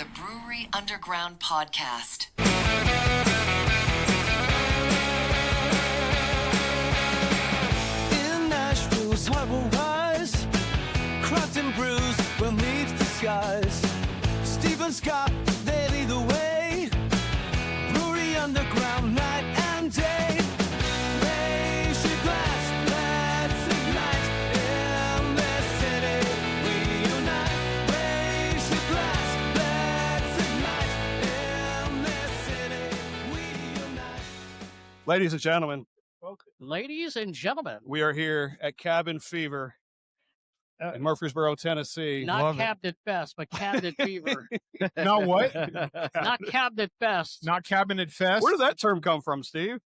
the Brewery Underground Podcast. In Nashville's harbor wise, craft and brews will meet the skies. Steve and Scott, they lead the way. Brewery Underground, night and day. Raise your glass, let's ignite. In this city, we unite. Raise your glass, let's ignite. In this city, we unite. Ladies and gentlemen, Ladies and gentlemen, we are here at Cabin Fever in Murfreesboro, Tennessee. not Cabinet Fest, but Cabinet Fever. Not what? Not Cabinet Fest. Not Cabinet Fest? Where does that term come from, Steve?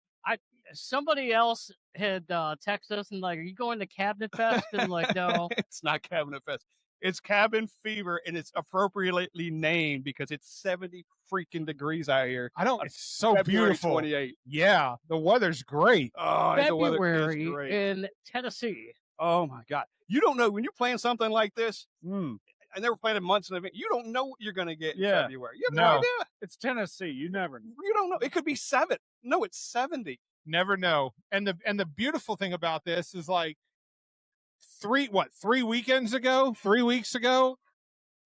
Somebody else had texted us and like, "Are you going to Cabinet Fest?" And like, no. It's not Cabinet Fest. It's Cabin Fever, and it's appropriately named because it's 70 freaking degrees out here. It's so February beautiful. 28. Yeah, the weather's great. Oh, the weather is February great. in Tennessee. Oh my God. You don't know when you're playing something like this. I never played in months in advance. You don't know what you're going to get in February. You have no idea. It's Tennessee. You never You don't know. It could be 7. No, it's 70. never know. And the beautiful thing about this is like 3 weekends ago, 3 weeks ago,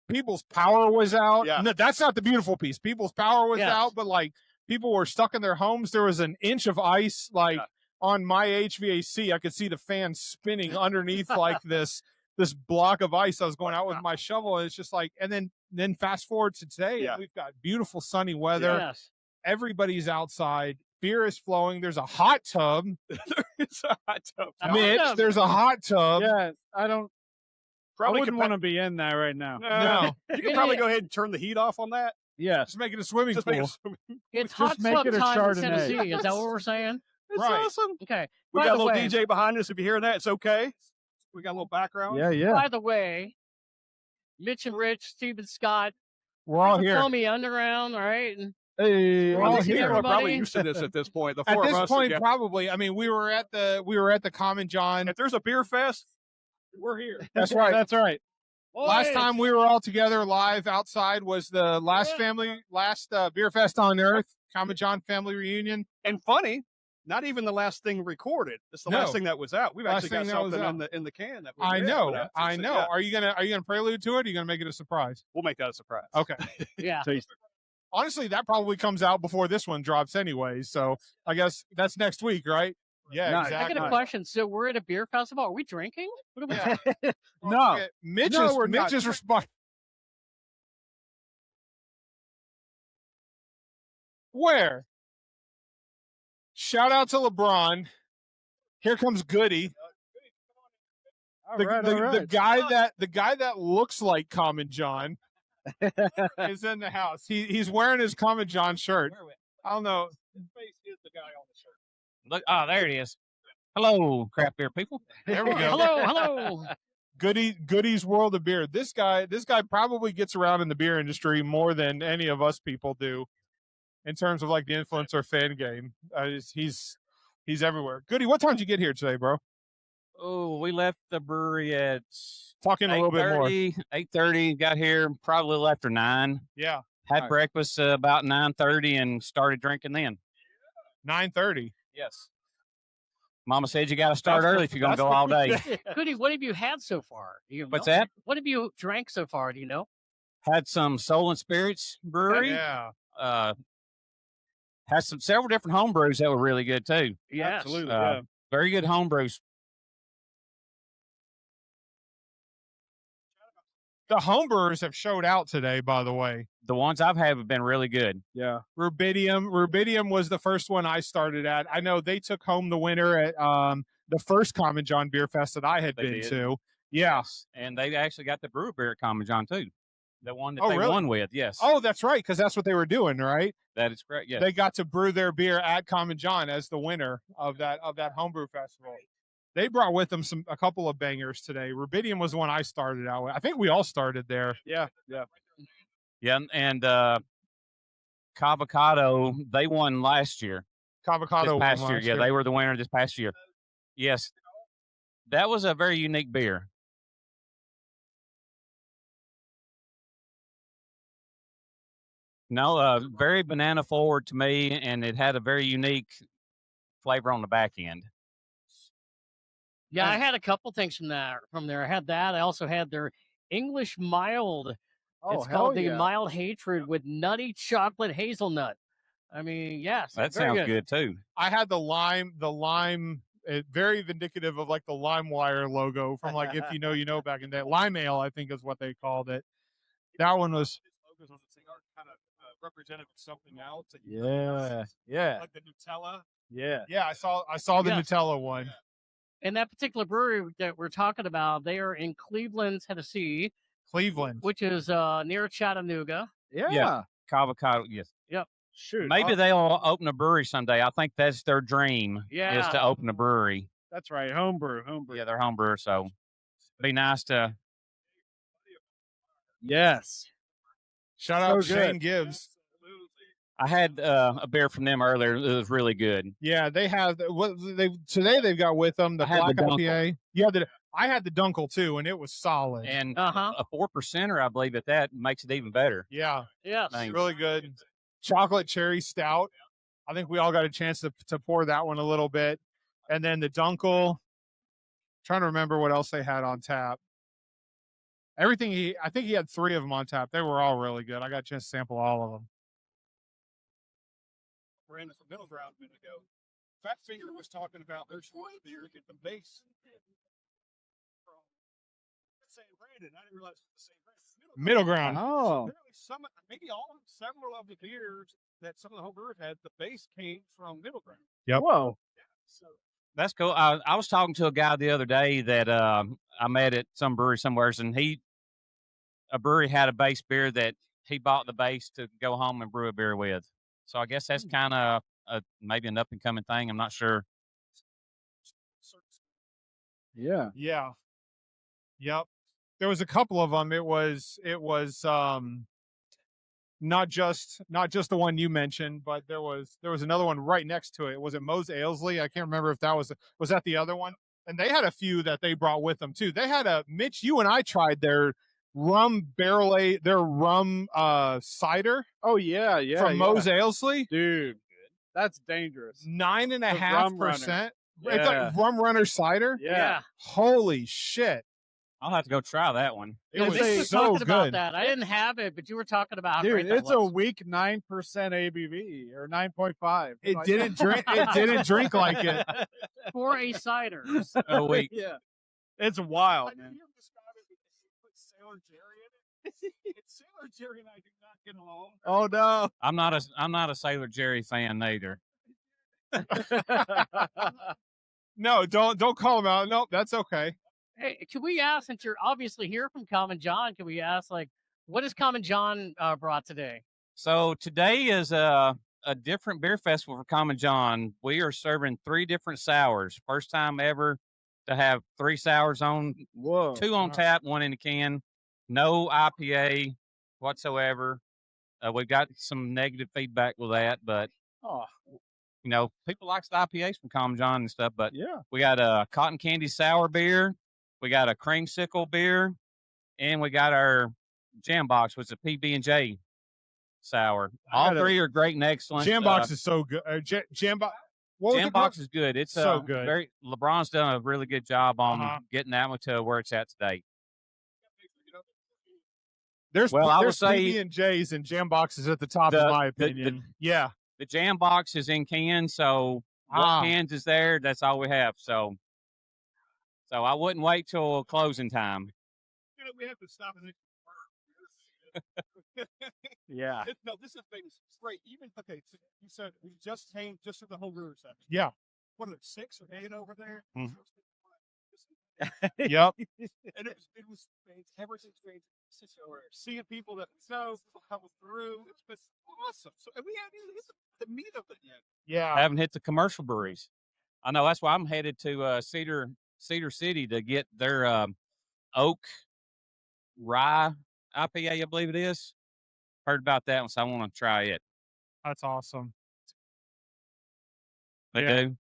people's power was out. Yeah. No, that's not the beautiful piece. People's power was Yes. out, but like people were stuck in their homes. There was an inch of ice like on my HVAC. I could see the fan spinning underneath like this block of ice. I was going out with my shovel, and it's just like, and then fast forward to today, Yeah. we've got beautiful sunny weather. Yes. Everybody's outside. Beer is flowing. There's a hot tub. It's a hot tub. A hot Mitch, tub. there's a hot tub. Yeah, I Probably wouldn't want to be in that right now. No. You can probably go ahead and turn the heat off on that. Yes. Just make it a swimming Just pool. make it swimming. It's Just hot make tub it a time in Chardonnay. Tennessee. Is that what we're saying? It's Right. awesome. Okay. We By got a the little way- DJ behind us. If you're hearing that, it's okay. We got a little background. Yeah. By the way, Mitch and Rich, Steve and Scott, We're all here. Foamy Underground, all right? And Hey, We're Well, all these here. people are probably Everybody. used to this at this point. The At four of this us. point, together. probably. I mean, we were at the Common John. If there's a beer fest, we're here. That's right. That's right. Last Boys, time we were all together live outside was the last beer fest on earth, Common John family reunion. And funny, not even the last thing recorded. It's the No. last thing that was out. We've Last actually got thing that was something in the can that we I may have know. put out. I So, know. yeah, Are you gonna prelude to it? Or are you gonna make it a surprise? we'll make that a surprise. Okay. yeah. Honestly, that probably comes out before this one drops anyway. So I guess that's next week, right? Yeah, Nice. I exactly. got a question. So we're at a beer festival. Are we drinking? What are we Yeah. No. Okay, Mitch No, is we're not. responding. Where? Shout out to LeBron. Here comes Goodie. All The, right, the, all right. the guy that looks like Common John is in the house. He's wearing his Common John shirt. I don't know. His face is the guy on the shirt. Look, there it is. Hello, craft beer people. There we go. Hello. Goodie's World of Beer. This guy probably gets around in the beer industry more than any of us people do, in terms of like the influencer fan game. He's everywhere. Goodie, what time did you get here today, bro? Oh, we left the brewery at Talk in a little bit more. 8:30. Got here probably a little after 9. Yeah, Had Nice. breakfast about 9:30 and started drinking then. 9:30. Yes. Mama said you got to start That's early the- if you're going to that's go the- all day. Goodie, what have you had so far? Do you What's know? that? What have you drank so far? Do you know? Had some Soul and Spirits Brewery. Yeah, Had several different home brews that were really good too. Yes. Absolutely. Uh, Yeah. Very good home brews. the homebrewers have showed out today. By the way, The ones I've had have been really good. Yeah. Rubidium was the first one I started at. I know they took home the winner at the first Common John Beer Fest that I had They been did. to. Yeah. And they actually got the brewer beer at Common John too. The one that Oh, they really? won with. Yes. Oh, that's right, because that's what they were doing, right? That is correct. Yes. They got to brew their beer at Common John as the winner of that homebrew festival. They brought with them a couple of bangers today. Rubidium was the one I started out with. I think we all started there. Yeah. Yeah, and Cavocado, they won last year. Cavocado This won past year. last Yeah, they were the winner this past year. Yes. That was a very unique beer. No, very banana forward to me, and it had a very unique flavor on the back end. Yeah, I had a couple things from there. I had that. I also had their English mild. Oh, It's hell called the yeah. Mild Hatred with nutty chocolate hazelnut. I mean, yes, That very sounds good too. I had the lime, very vindicative of like the LimeWire logo from like If You Know, You Know back in the day. Lime Ale, I think is what they called it. That one was. Logos on the cigar kind of represented something else. That Yeah. like the Nutella. Yeah. Yeah, I saw the Yes. Nutella one. And that particular brewery that we're talking about, they are in Cleveland, Tennessee, Cleveland. which is near Chattanooga. Yeah. Avocado, yes. Shoot. Maybe they'll open a brewery someday. I think that's their dream. Is Yeah. to open a brewery. That's right. Homebrew. Yeah, they're home brewer, so be nice to. Yes. Shout out So to Shane good. Gibbs. I had a beer from them earlier. It was really good. Yeah, they have today they've got with them the I had the Black Dunkel. IPA. Yeah, I had the Dunkel too, and it was solid. And Uh-huh. a 4%er, I believe that makes it even better. Yeah, Yes. Thanks. really good. Chocolate cherry stout. I think we all got a chance to pour that one a little bit, and then the Dunkel. Trying to remember what else they had on tap. I think he had 3 of them on tap. They were all really good. I got a chance to sample all of them. Brandon from Middle Ground a minute ago. Fat Finger was talking about their Schwartz beer at the base. From St. Brandon. I didn't realize it was the same brand. Middle ground. Oh. Apparently maybe several of the beers that some of the home brewers had, the base came from Middle Ground. Yep. Whoa. So That's cool. I was talking to a guy the other day that I met at some brewery somewhere, and a brewery had a base beer that he bought the base to go home and brew a beer with. So I guess that's kind of maybe an up and coming thing. I'm not sure. Yeah. Yeah. Yep. There was a couple of them. It was not just the one you mentioned, but there was another one right next to it. Was it Mose Ailsley? I can't remember if that was that the other one. And they had a few that they brought with them too. They had Mitch, you and I tried their rum cider. Oh yeah. Yeah. From Mose Ailsley. Dude, that's dangerous. 9.5%. Yeah. It's like Rum Runner cider. Yeah. Holy shit. I'll have to go try that one. It Yeah, was Vic was so talking about good. that. I didn't have it, but you were talking about how Dude, great that it's a was. weak 9% ABV or 9.5. It didn't drink like it. For a cider. A week. Yeah. It's wild, Like, man. you describe it, put Sailor Jerry in it. Sailor Jerry and I do not get along. Oh no. I'm not a Sailor Jerry fan either. No, don't call him out. No, that's okay. Hey, can we ask, since you're obviously here from Common John, can we ask, like, what has Common John brought today? So today is a different beer festival for Common John. We are serving 3 different sours. First time ever to have 3 sours on, Whoa. 2 on tap, 1 in the can. No IPA whatsoever. We've got some negative feedback with that, but Oh, people like the IPAs from Common John and stuff. But yeah. we got a cotton candy sour beer, we got a creamsicle beer, and we got our jam box, which is a PB&J sour. All 3 are great and excellent. Jam box is so good. Jam box. Jam box is good. It's So good. LeBron's done a really good job on getting that one to where it's at today. There's I would there's say PB&Js and jam boxes at the top, in my opinion. Yeah. The jam box is in cans, so what cans is there? That's all we have. So I wouldn't wait till closing time. We have to stop and Yeah. No, this is great. Even okay, so you said we just came just to the home brewer section. Yeah. What are there, 6 or 8 over there? Mhm. Yep. And it was strange. Everything strange. Seeing people that know come through, it's been awesome. So and we haven't hit the meat of it yet. Yeah. I haven't hit the commercial breweries. I know that's why I'm headed to Cedar City to get their oak rye IPA, I believe it is. Heard about that one, so I want to try it. That's awesome. They do.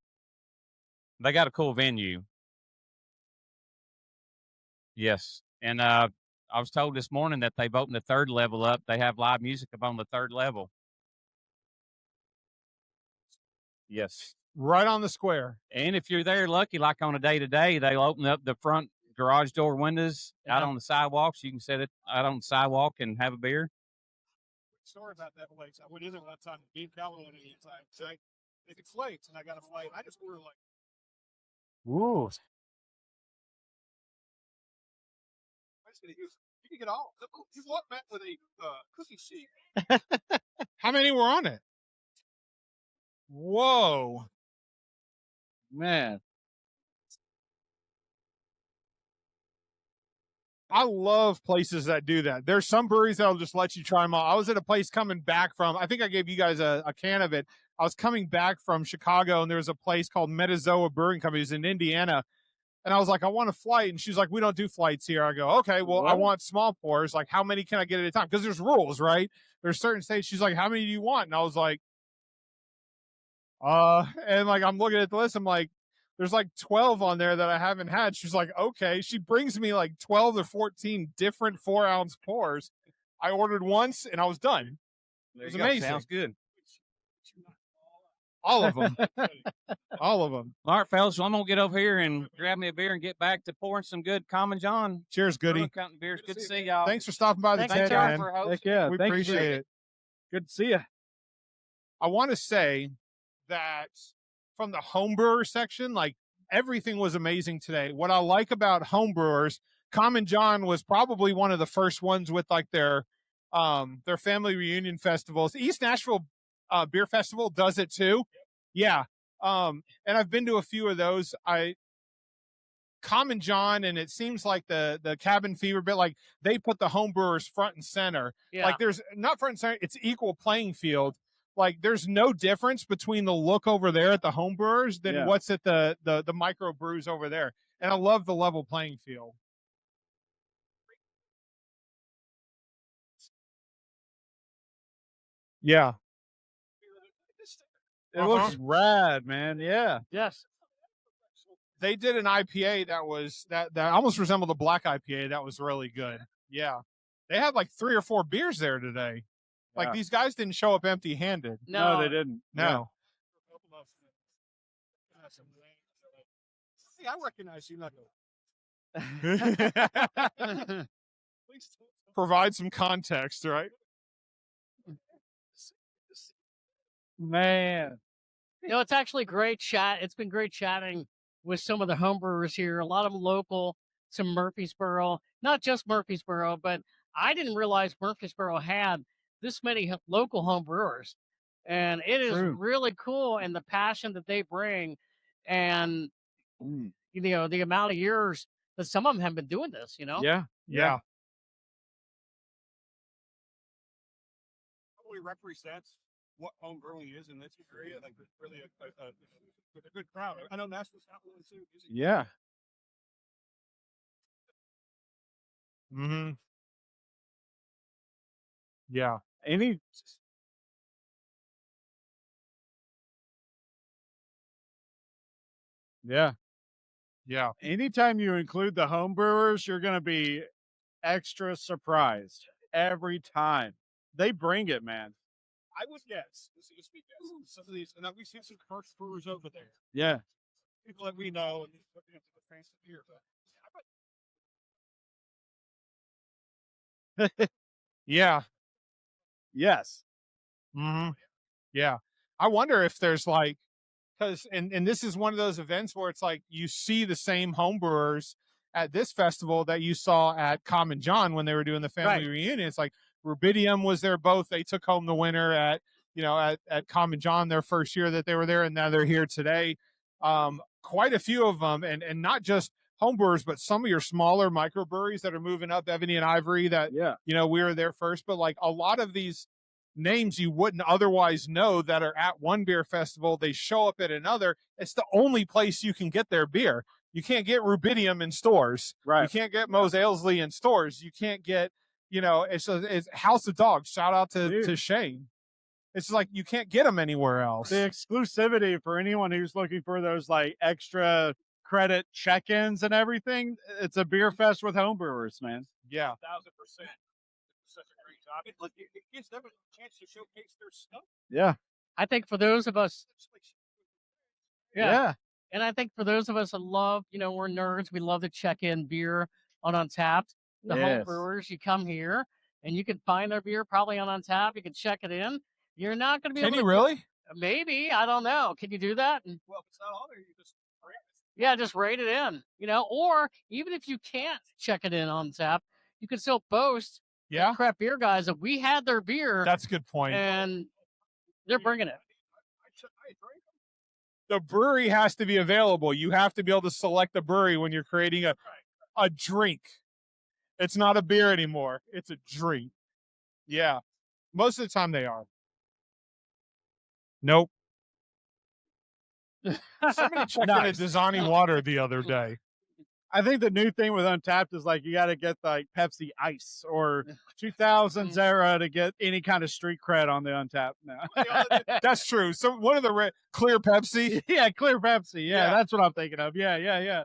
They got a cool venue. Yes, and I was told this morning that they've opened the third level up. They have live music up on the third level. Yes. Right on the square. And if you're there lucky, like on a day-to-day, they'll open up the front garage door windows out on the sidewalks. You can sit it out on the sidewalk and have a beer. Story about that place. I went in there one time. Beef Calhoun and inside. So they could flakes, and I got a flake. I just ordered like. Ooh. You can get all. You walk back with a cookie sheet. How many were on it? Whoa. Man. I love places that do that. There's some breweries that'll just let you try them all. I was at a place coming back from, I think I gave you guys a can of it. I was coming back from Chicago, and there was a place called Metazoa Brewing Company. It's in Indiana. And I was like, I want a flight. And she's like, we don't do flights here. I go, okay, well, I want small pours. Like, how many can I get at a time? Because there's rules, right? There's certain states. She's like, how many do you want? And I was like, and like, I'm looking at the list. I'm like, there's like 12 on there that I haven't had. She's like, okay. She brings me like 12 or 14 different 4-ounce pours. I ordered once and I was done. It was amazing. Sounds good. All of them. All of them. All right, fellas. So I'm going to get over here and grab me a beer and get back to pouring some good Common John. Cheers, Goodie. Counting beers. Good to see y'all. Thanks for stopping by the tent, man. Heck yeah. We Thank you. appreciate it. Good to see you. I want to say that from the homebrewer section, like, everything was amazing today. What I like about homebrewers, Common John was probably one of the first ones with like their family reunion festivals. East Nashville Beer Festival does it too. Yeah. And I've been to a few of those. Common John, and it seems like the Cabin Fever bit, like they put the homebrewers front and center. Yeah. Like there's not front and center, it's equal playing field. Like there's no difference between the look over there at the homebrewers than what's at the micro brews over there. And I love the level playing field. Yeah. It looks rad, man. Yeah. Yes. They did an IPA that was that almost resembled a black IPA. That was really good. Yeah. They had like 3 or 4 beers there today. Like these guys didn't show up empty handed. No, they didn't. No. See, I recognize you, not Provide some context, right? Man. You know, it's actually great chat. It's been great chatting with some of the homebrewers here. A lot of them local, some Murfreesboro, not just Murfreesboro, but I didn't realize Murfreesboro had this many local homebrewers. And it is really cool, and the passion that they bring, and you know, the amount of years that some of them have been doing this, you know? Yeah. Probably represents what home brewing is in this area. Like, it's really a good crowd. I know Nashville's not really too. Yeah. Mm-hmm. Yeah. Yeah. Anytime you include the home brewers, you're going to be extra surprised every time. They bring it, man. I would guess. Some of these, and we've seen some commercial brewers over there. Yeah. People that we know, and fancy beer. Yeah. Yes. Mm-hmm. Yeah. I wonder if there's like, because and this is one of those events where it's like you see the same homebrewers at this festival that you saw at Common John when they were doing the family reunion. It's like Rubidium was there both. They took home the winner at Common John their first year that they were there, and now they're here today. Quite a few of them, and not just homebrewers, but some of your smaller microbreweries that are moving up, Ebony and Ivory, that we were there first. But like a lot of these names you wouldn't otherwise know that are at one beer festival, they show up at another. It's the only place you can get their beer. You can't get Rubidium in stores. Right. You can't get Mose Ailsley in stores. You can't get, it's House of Dogs. Shout out to Shane. It's like you can't get them anywhere else. The exclusivity for anyone who's looking for those like extra credit check-ins and everything. It's a beer fest with homebrewers, man. Yeah. 1,000%. Such a great job. And look, it gives them a chance to showcase their stuff. Yeah. I think for those of us, Yeah. and I think for those of us that love, we're nerds. We love to check in beer on Untapped. The home Yes. brewers, you come here and you can find their beer probably on Untapped. You can check it in. You're not going to be Can able you to. really? Maybe. I don't know. Can you do that? Well, if it's not on there, you just bring it. Yeah, just rate it in, or even if you can't check it in on tap, you can still boast Yeah. craft beer guys that we had their beer That's a good point. and they're bringing it. I drink them. The brewery has to be available. You have to be able to select the brewery when you're creating a drink. It's not a beer anymore. It's a drink. Yeah. Most of the time they are. Nope. Somebody checked in a Dasani water the other day. I think the new thing with Untapped is like you got to get like Pepsi Ice or 2000s era to get any kind of street cred on the Untapped now. That's true. So one of the clear Pepsi. Yeah, clear Pepsi. Yeah, Yeah. that's what I'm thinking of. Yeah.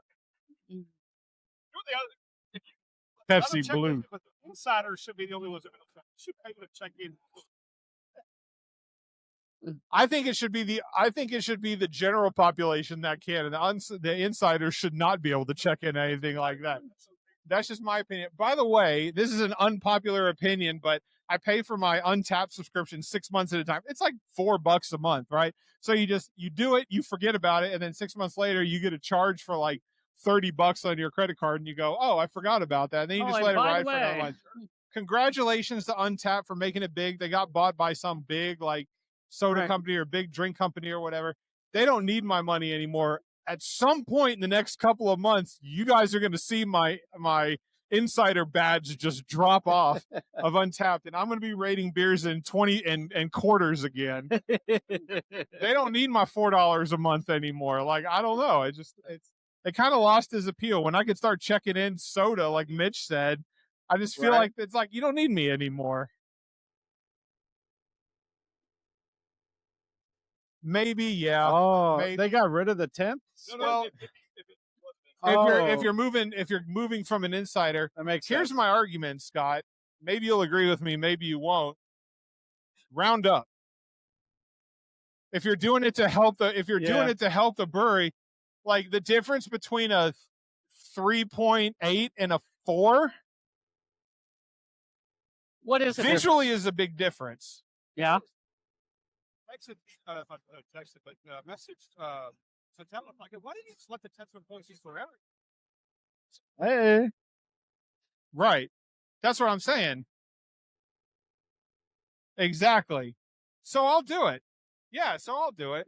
Pepsi Blue. But the insiders should be the only ones that should be able to check in. I think it should be the general population that can, and the insiders should not be able to check in anything like that. That's just my opinion. By the way, this is an unpopular opinion, but I pay for my Untapped subscription 6 months at a time. It's like $4 a month, right? So you do it, you forget about it, and then 6 months later you get a charge for like $30 on your credit card, and you go, "Oh, I forgot about that." And then you just let it ride for another month. Congratulations to Untapped for making it big. They got bought by some big like soda company or big drink company or whatever. They don't need my money anymore. At some point in the next couple of months, you guys are going to see my insider badge just drop off of Untapped, and I'm going to be rating beers in 20 and quarters again. They don't need my $4 a month anymore. Like, I don't know. It kind of lost his appeal. When I could start checking in soda, like Mitch said, I just feel like it's like you don't need me anymore. Maybe, yeah. Oh, maybe. they got rid of the 10th? Well, if you're moving from an insider, That makes here's sense. my argument, Scott. Maybe you'll agree with me, maybe you won't. Round up. If you're doing it to help the brewery, like the difference between a 3.8 and a 4 What is it? visually is a big difference. Yeah. Exit, text it, but message to tell them, like, why didn't you just let the text one post these forever? Hey. Right. That's what I'm saying. Exactly. So I'll do it. Yeah, so I'll do it.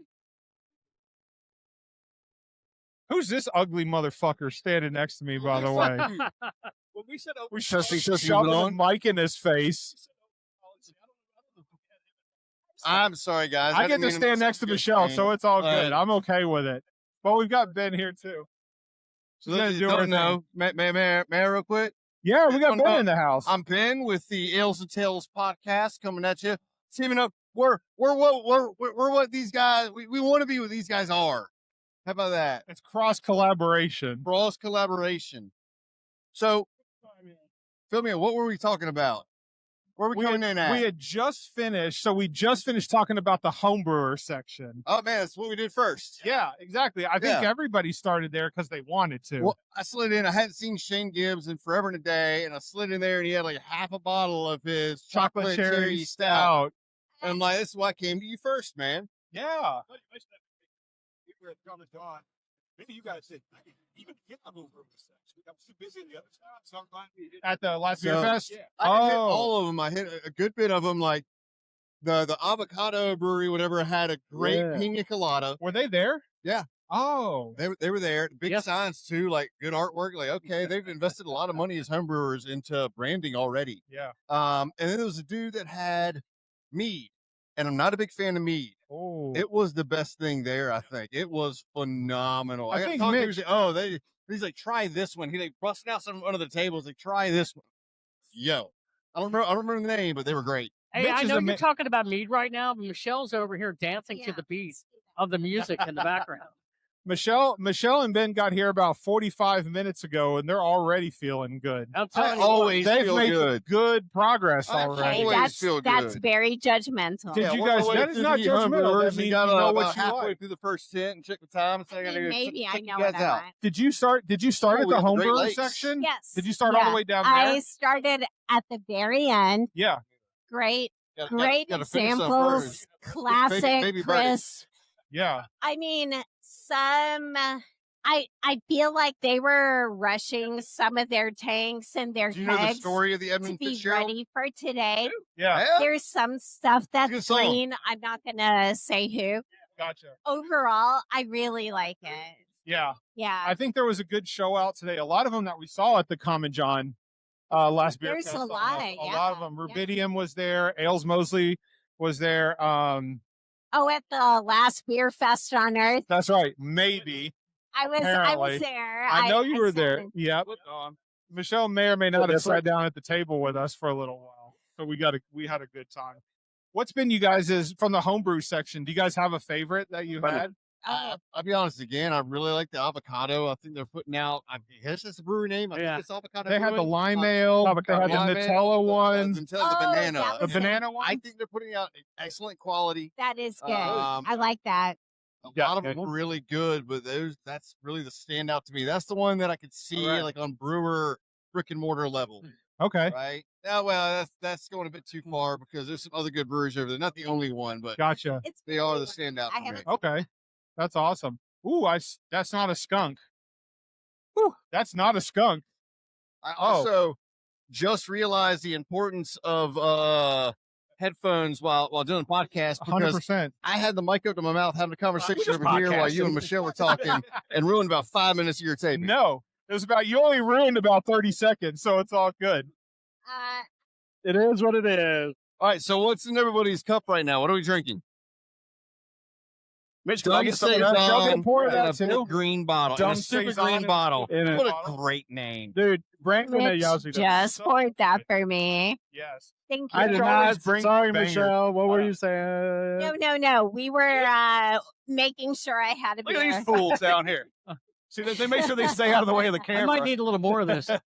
Who's this ugly motherfucker standing next to me, by the way? When we said We Trusty shoving a Malone. mic in his face. I'm sorry, guys. I get didn't to mean stand next to Michelle, so it's all Right. good. I'm okay with it. But we've got Ben here too. She's gonna do her Don't thing. know. May I real quick? Yeah, we got Don't Ben know. in the house. I'm Ben with the Ales and Tales podcast coming at you. Teaming up. We're what these guys we want to be what these guys are. How about that? It's cross collaboration. Cross collaboration. So, fill me in. What were we talking about? Where are we coming in at? We had just finished, so we just finished talking about the homebrewer section. Oh man, that's what we did first. Yeah, exactly. I think Yeah. everybody started there because they wanted to. Well, I slid in. I hadn't seen Shane Gibbs in forever and a day, and I slid in there, and he had like half a bottle of his chocolate cherry stout. And I'm like, this is why I came to you first, man. Yeah. We were on the dawn. Maybe you guys did even get the move room section. I was too busy the other time, so I'm glad we did. At the last beer So- fest? Yeah. I hit Oh. all of them. I hit a good bit of them. Like the Avocado Brewery, whatever, had a great Yeah. pina colada. Were they there? Yeah. Oh. They were there. Big Yes. signs too, like good artwork. Like, okay, they've invested a lot of money as homebrewers into branding already. Yeah. And then there was a dude that had mead, and I'm not a big fan of mead. Oh. It was the best thing there, I think. It was phenomenal. I got think talking to him, Mitch- he's like, he's like, try this one. He like busting out some under the tables, like, try this one. Yo. I don't remember the name, but they were great. Hey, Mitch I is know a you're talking about mead right now, but Michelle's over here dancing to Yeah. the beat of the music in the background. Michelle and Ben got here about 45 minutes ago, and they're already feeling good. I'm I telling you, what, always They've feel made good. good progress I already. always feel That's good. very judgmental. Did Yeah, you one of guys? the That ways is to not be judgmental. homebrewers, That you means you gotta know about what you halfway like. through the first tent and check the time and say, I gotta go Maybe I check know you guys what I out. want. Did you start at we the got the Great homebrewer Lakes. section? Yes. Did you start all the way down there? I started at the very end. Yeah. Great Gotta finish some examples. first. Classic, Baby birdie. crisp. Yeah. I mean, some. I feel like they were rushing some of their tanks and their Do you know the kegs story of the to Edmund be Fitzgerald? ready for today. Yeah. There's some stuff good that's song. green. I'm not gonna say who. Gotcha. Overall, I really like it. Yeah. Yeah. I think there was a good show out today. A lot of them that we saw at the Common John last beer There's fest. a almost. lot, A lot of yeah, them. yeah. Rubidium was there. Ailes Mosley was there. Oh, at the last beer fest on Earth, That's right. Maybe. I was Apparently. there. I know you were sat there. in. Yep. Michelle may or may not have that's sat right. down at the table with us for a little while. So we had a good time. What's been you guys' from the homebrew section? Do you guys have a favorite that you had? I'll be honest again. I really like the avocado. I think they're putting out. I guess it's a brewery name. I Yeah. think it's avocado. They had the Brewing. lime ale. They had the Lime ale, Nutella one. The Nutella, Oh, the banana. that The was banana one. I think they're putting out excellent quality. That is good. Um, I like that. A Yeah, lot of good. them are really good, but that's really the standout to me. That's the one that I could see like on brewer brick and mortar level, Okay. right? Now, well, that's going a bit too far because there's some other good breweries over there. Not the only one, but Gotcha. It's they are the pretty standout I for me. haven't- Okay. That's awesome. Ooh, that's not a skunk. Ooh, that's not a skunk. I also just realized the importance of headphones while doing a podcast because 100%. I had the mic up to my mouth having a conversation just over here while you podcasting. and Michelle were talking and ruined about 5 minutes of your taping. No, it was about you only ruined about 30 seconds, so it's all good. It is what it is. All right, so what's in everybody's cup right now? What are we drinking? Mitch, can I get some of that? Y'all get a pour of in that a too? big green bottle. Dumb In a super Saison green in- bottle. in a What a bottle. great name. Dude, Brandon at Mitch Yazoo does just so poured that good. for me. Yes. Thank you. I did always not. bring Sorry, bangers. Michelle. What were Uh, you saying? No. We were making sure I had a Look beer. at these fools down here. See, they make sure they stay out of the way of the I camera. might need a little more of this. Go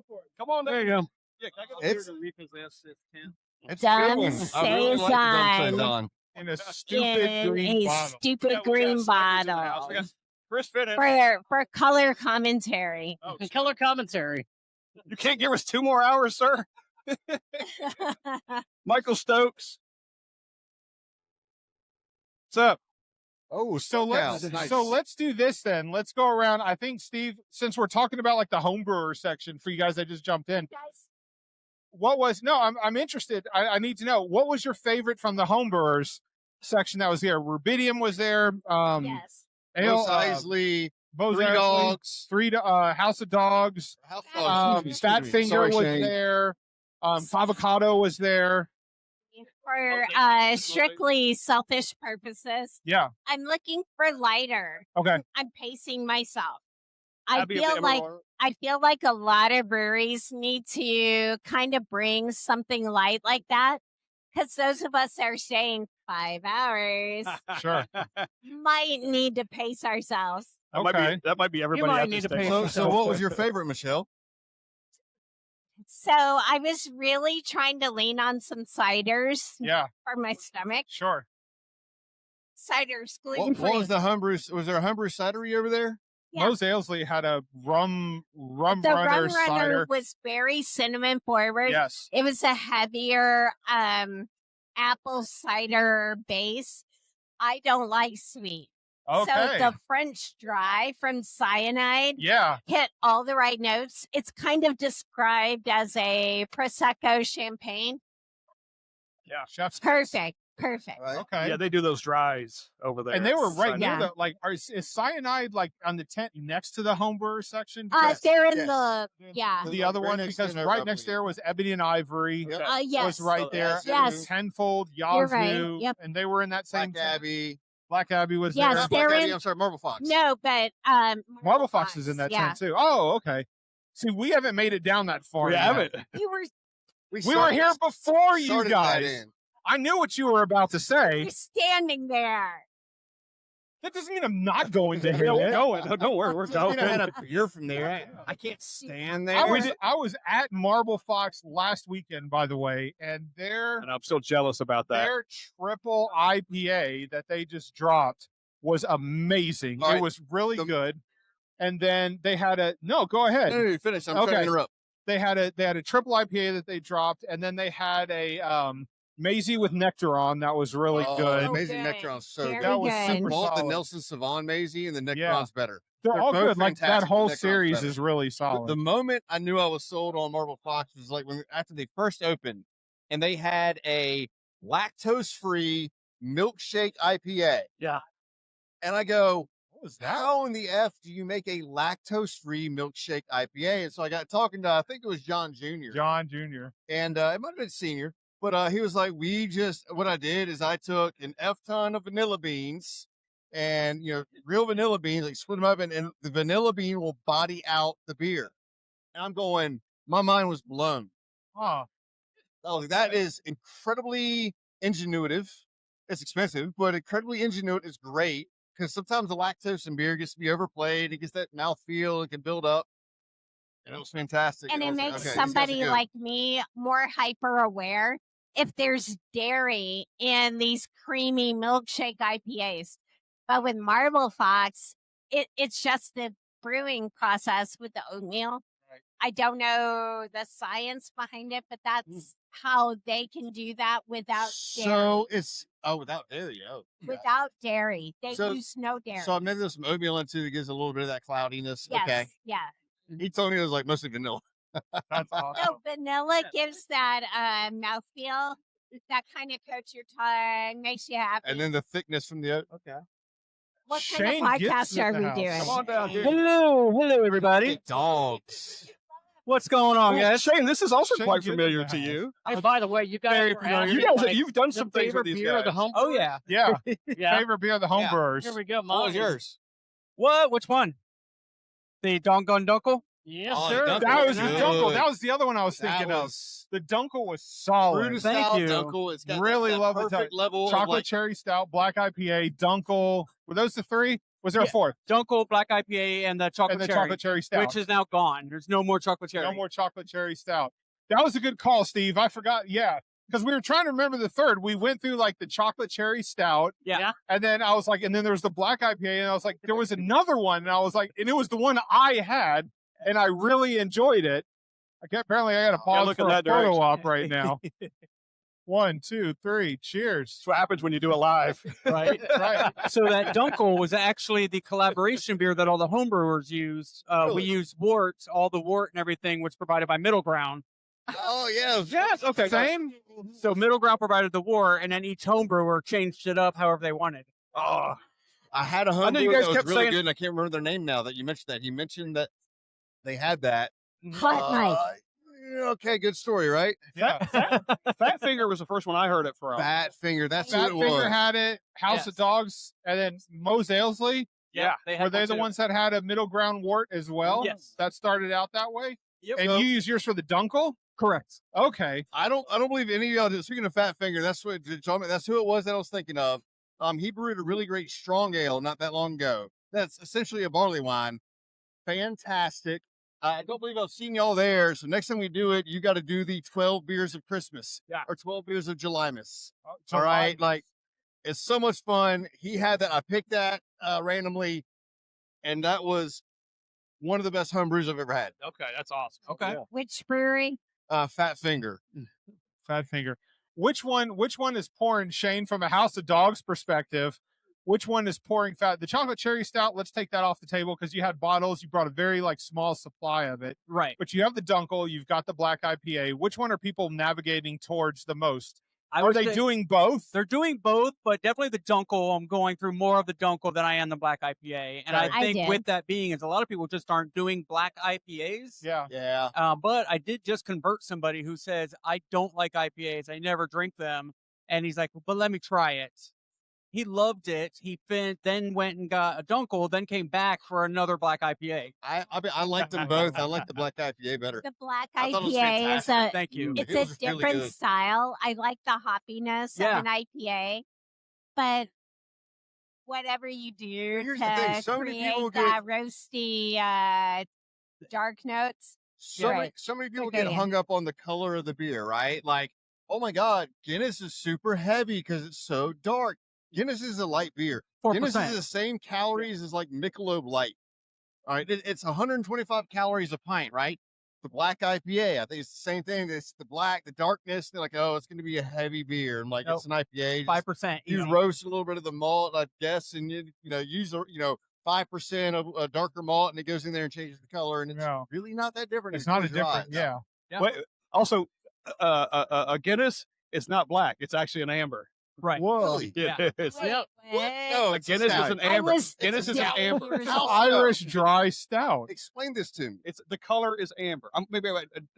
for it. Come on, There you go. Yeah, can I get a beer It's- to repossess this tent? It's Dumb a good one. I really like the Dumb Saison. Saison. In a stupid in green a bottle. stupid Yeah, we got green Snickers in the house. We bottle got Chris Fittis. for color commentary. Oh, And color commentary. you can't give us 2 more hours, sir. Michael Stokes. What's up? Oh, So let's do this then. Let's go around. I think Steve, since we're talking about like the homebrewer section for you guys that just jumped in, Guys, I'm interested. I need to know, what was your favorite from the homebrewers section that was there? Rubidium was there. yes. Ale, Mos Eisley, Bose Three Eisley, Dogs, House of Dogs. House Fat Finger was there. Avocado was there. For strictly selfish purposes, Yeah. I'm looking for lighter. Okay. I'm pacing myself. I That'd be a feel bit like more- I feel like a lot of breweries need to kind of bring something light like that, because those of us that are staying 5 hours Sure. might need to pace ourselves. Okay. That might be everybody might at need this to pay station. So what was your favorite, Michelle? So I was really trying to lean on some ciders Yeah. for my stomach. Sure. Ciders, gluten What free. was the homebrew? Was there a homebrew cidery over there? Yeah. Mose Aisley had a rum The runner rum runner cider. was very cinnamon forward. Yes. It was a heavier apple cider base. I don't like sweet. Okay. So the French dry from Cyanide Yeah. hit all the right notes. It's kind of described as a Prosecco champagne. Yeah. Chef's Perfect. Right. Okay. Yeah, they do those dries over there. And they were right near Yeah. the is Cyanide like on the tent next to the homebrewer section? They're in Yes. the The other Right one, next because to right next there was Ebony and Ivory. Yep. yes. Was right there. Yes. Tenfold, You're right. Yazoo, Yep. and they were in that same Black tent. Abbey. Black Abbey was Yes, there. Not they're Black Abbey, in- I'm sorry, Marble Fox. No, but Marble Fox is in that yeah. tent too. Oh, okay. See, we haven't made it down that far. We yet. haven't. You were We were here before you started that guys. in. I knew what you were about to say. standing there. That doesn't mean I'm not going to hit Yeah, we're it. going. Don't worry, we're going. I had a beer from there. I can't stand there. I was at Marble Fox last weekend, by the way, and And I'm still jealous about that. their triple IPA that they just dropped was amazing. All right. It was really good. And then they had go ahead. No, finish. I'm trying to interrupt. They had a triple IPA that they dropped, and then they had a Maisie with nectar on that was really good. Amazing good. Nectaron's so Very good. That was good. super Bought the solid. Nelson Sauvon Maisie and the Nectaron's Yeah. better. They're all both good. Like that fantastic. whole Nectaron's series better. is really The solid. moment I knew I was sold on Marble Fox was like after they first opened, and they had a lactose-free milkshake IPA. Yeah. And I go, What was that? how in the F do you make a lactose-free milkshake IPA? And so I got talking to, I think it was John Jr. John Jr. And it might have been Senior, but he was like, what I did is I took an F ton of vanilla beans and, real vanilla beans, like split them up, and the vanilla bean will body out the beer. And I'm going, my mind was blown. Oh, I was like, that is incredibly ingenuitive. It's expensive, but incredibly ingenuitive is great because sometimes the lactose in beer gets to be overplayed. It gets that mouthfeel. It can build up. And it was fantastic. And I it was like, makes okay, these guys are somebody good. like me more hyper aware if there's dairy in these creamy milkshake IPAs. But with Marble Fox, it's just the brewing process with the oatmeal. Right. I don't know the science behind it, but that's how they can do that without dairy. So it's without dairy. Oh, yeah. Without dairy, they So- use no dairy. So I made there's some oatmeal in too that gives a little bit of that cloudiness. yes, Okay. yeah. He told me it was like mostly vanilla. that's awesome. So vanilla gives that mouthfeel that kind of coats your tongue, makes you happy. And then the thickness from the oat. Okay. What Shane kind of Gibbs podcast in are the we house. doing? Come on down here. Hello, everybody. Big dogs. What's going on, Well, guys? Shane, this is also Shane quite Gibbs in familiar the to house. you. Hey, by the way, you guys Very were familiar. asking, You guys, like, you've done the some things favorite with these beer of the guys. home. Oh yeah. Yeah. Yeah. Favorite beer of the home Yeah. brewers. Here we go. What Mine. was yours? What? Which one? The Dongon Dunkel? Yes, Oh, sir. Dunkel. That was the Good. Dunkel. That was the other one I was thinking of. The Dunkel was solid. Brutus Thank style you. Dunkel. It's got Really that love the perfect level Chocolate of like, cherry stout, black IPA, Dunkel. Were those the three? Was there a Yeah. fourth? Dunkel, Black IPA, and the chocolate And the cherry, chocolate cherry stout. which is now gone. There's no more chocolate cherry. No more chocolate cherry stout. That was a good call, Steve. I forgot. Yeah. Because we were trying to remember the third. We went through like the chocolate cherry stout. Yeah. And then I was like, and then there was the black IPA. And I was like, there was another one. And I was like, and it was the one I had. And I really enjoyed it. Apparently, I got to pause look for in a that photo direction. op right now. 1, 2, 3. Cheers. That's what happens when you do it live. Right. Right. So that Dunkel was actually the collaboration beer that all the homebrewers used. Really? We used wort. All the wort and everything was provided by Middle Ground. oh yeah. Yes. Okay. Same. So Middle Ground provided the wort, and then each homebrewer changed it up however they wanted. Oh, I had a home I know you brewer guys that was kept really saying- good, and I can't remember their name now that you mentioned that. He mentioned that they had that. Hot Mike. Okay, good story, right? Yeah. Fat Finger was the first one I heard it from. Fat Finger. That's Fat who it Finger was. had it. House Yes. of Dogs. And then Mose Ailsley. Yeah. They Were had they one the too. ones that had a middle ground wort as well? Yes. That started out that way? Yep. And you use yours for the Dunkel? Correct. Okay. I don't believe any of y'all did. Speaking of Fat Finger, that's what that's who it was that I was thinking of. He brewed a really great strong ale not that long ago. That's essentially a barley wine. Fantastic. I don't believe I've seen y'all there. So next time we do it, you got to do the 12 beers of Christmas. Yeah. Or 12 beers of Julymas. Oh, All right. Like, it's so much fun. He had that. I picked that randomly. And that was one of the best home brews I've ever had. Okay, that's awesome. Okay. Which brewery? Fat Finger. Fat Finger. Which one is pouring, Shane, from a House of Dogs perspective? Which one is pouring fat? The chocolate cherry stout, let's take that off the table because you had bottles. You brought a very small supply of it. Right. But you have the Dunkel, you've got the black IPA. Which one are people navigating towards the most? I Are would they say doing both? They're doing both, but definitely the Dunkel. I'm going through more of the Dunkel than I am the black IPA. And Okay. I think did. with that being is a lot of people just aren't doing black IPAs. Yeah. Yeah. But I did just convert somebody who says, I don't like IPAs. I never drink them. And he's like, but let me try it. He loved it. He then went and got a Dunkel, then came back for another black IPA. I liked them both. I like the black IPA better. The black I thought it was IPA is fantastic. a Thank you. it's It a was really different good. style. I like the hoppiness Yeah. of an IPA, but whatever you do Here's to the thing, so many create people that roasty dark notes. So many people get hung up on the color of the beer, right? Like, oh my God, Guinness is super heavy because it's so dark. Guinness is a light beer. 4%. Guinness is the same calories as like Michelob Light. All right, it's 125 calories a pint, right? The black IPA, I think it's the same thing. It's the darkness. They're like, oh, it's going to be a heavy beer. I'm like, Nope. it's an IPA. 5%. You easy. roast a little bit of the malt, I guess, and use 5% of a darker malt, and it goes in there and changes the color, and it's really not that different. It's not a close your different. eyes. Yeah. Yeah. Wait, also, a Guinness is not black. It's actually an amber. Right. Whoa. Really? Yeah. It is. Yep. No, A it's Guinness is stout. an amber. Guinness is an amber. It's an Irish dry stout. Explain this to me. It's the color is amber.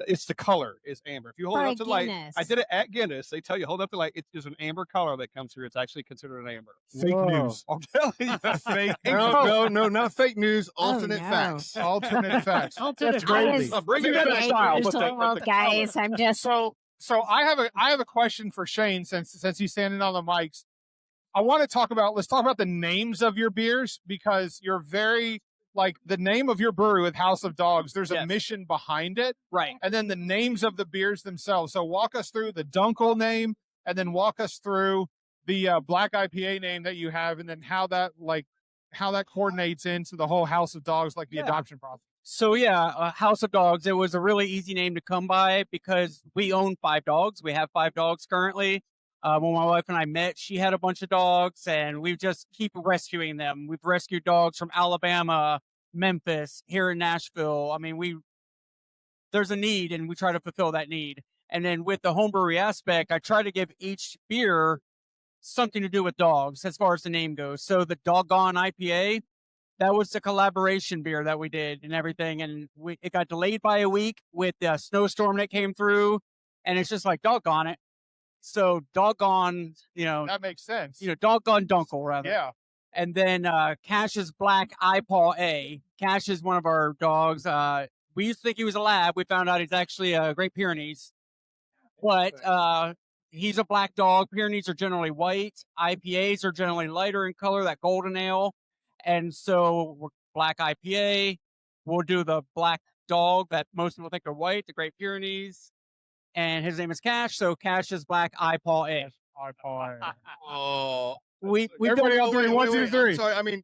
It's the color is amber. If you hold For it a up to the light, Guinness. I did it at Guinness. They tell you hold up the light. It is an amber color that comes through. It's actually considered an amber. Fake Whoa. news. I'm telling you, Fake. No, not fake news. Oh, Alternate no. facts. Alternate facts. Alternate crazy. I was bring it back to thinking style, Irish but the world, guys. I'm just So I have a question for Shane since he's standing on the mics. Let's talk about the names of your beers, because you're very like the name of your brewery with House of Dogs. There's a Yes. mission behind it, Right. and then the names of the beers themselves. So walk us through the Dunkel name, and then walk us through the black IPA name that you have, and then how that coordinates into the whole House of Dogs, like the Yeah. adoption process. So yeah, House of Dogs. It was a really easy name to come by because we own 5 dogs. We have 5 dogs currently. When my wife and I met, she had a bunch of dogs, and we just keep rescuing them. We've rescued dogs from Alabama, Memphis, here in Nashville. I mean, there's a need, and we try to fulfill that need. And then with the homebrewery aspect, I try to give each beer something to do with dogs as far as the name goes. So the Doggone IPA, that was the collaboration beer that we did and everything. And it got delayed by a week with the snowstorm that came through. And it's just like, doggone it. So doggone, That makes sense. doggone Dunkel rather. Yeah. And then Cash's Black Eyeball A. Cash is one of our dogs. We used to think he was a lab. We found out he's actually a Great Pyrenees. But he's a black dog. Pyrenees are generally white. IPAs are generally lighter in color, that golden ale. And so we're black IPA. We'll do the black dog that most people think are white, the Great Pyrenees. And his name is Cash. So Cash is Black Eyeball A. Oh, We've Everybody done, else doing 1, 2, 3. I'm sorry. I mean,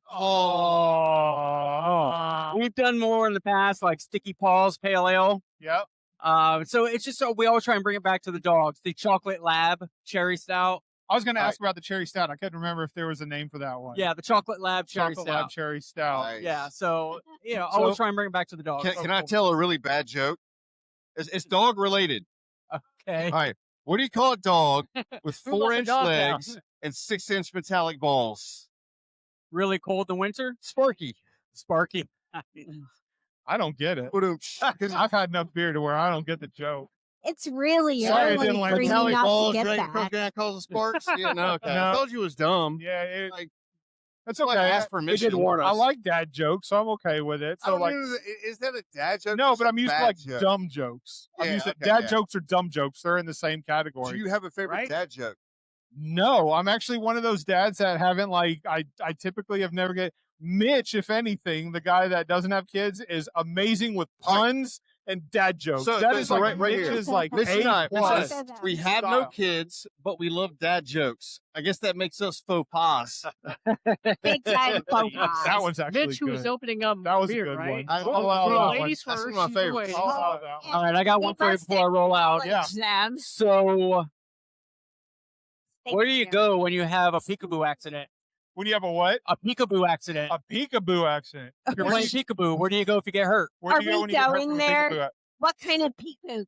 we've done more in the past, like Sticky Paws Pale Ale. Yep. So it's just we always try and bring it back to the dogs. The Chocolate Lab Cherry Stout. I was going to ask about the cherry stout. I couldn't remember if there was a name for that one. Yeah, the Chocolate Lab Cherry Chocolate Stout. Lab cherry stout. Nice. Yeah, so always try and bring it back to the dogs. Can I tell a really bad joke? It's dog related. Okay. All right. What do you call a dog with Who let the 4-inch dog legs and 6-inch metallic balls? Really cold in winter? Sparky. Sparky. I don't get it. Because I've had enough beer to where I don't get the joke. it's really Sorry, I early didn't like for you metallic not balls, to get right? that. Guy calls it sparks. Yeah, no, okay. No. I told you it was dumb. Yeah, Like, that's like okay. ask permission. I like dad jokes, so I'm okay with it. I So don't like, know, is that a dad joke? no, or but I'm used to bad like joke? dumb jokes. I'm Yeah, used to okay, dad yeah. jokes or dumb jokes. They're in the same Do category. you have a favorite Right? dad joke? No, I'm actually one of those dads that haven't I typically have never get Mitch, if anything, the guy that doesn't have kids, is amazing with puns and dad jokes. So- That so- is so like right here. Mitch's like Mitch A and I, plus. we have no style. kids, but we love dad jokes. I guess that makes us faux pas. Big time faux That pas. one's actually Mitch, who was good. opening up That was a beer, good right? one. I- I'll allow that one. Ladies That's first. one of my she's favorites. waiting. I'll allow that one. All right, I got one for you before I roll out. Yeah. Them. So Thank where do you go when you have a peekaboo accident? When you have a what? A peekaboo accident. A peekaboo accident. You're playing peekaboo. Where do you go if you get hurt? Where Are do you go we when you get hurt going from a there? peekaboo? What kind of peekaboo?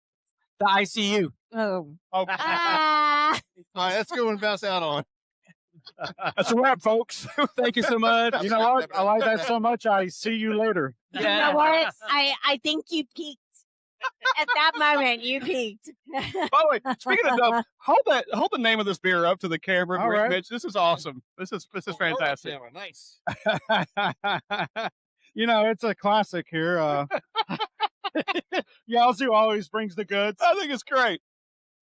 The ICU. Oh. Oh, Ah. All right, let's go and bounce out on. That's a wrap, folks. Thank you so much. You know what? I like that so much. I see you later. You know what? I think you peaked. At that moment, you peaked. By the way, speaking of dumb, hold the name of this beer up to the camera, All right. Mitch. This is awesome. This is fantastic. Nice. It's a classic here. Yazoo always brings the goods. I think it's great.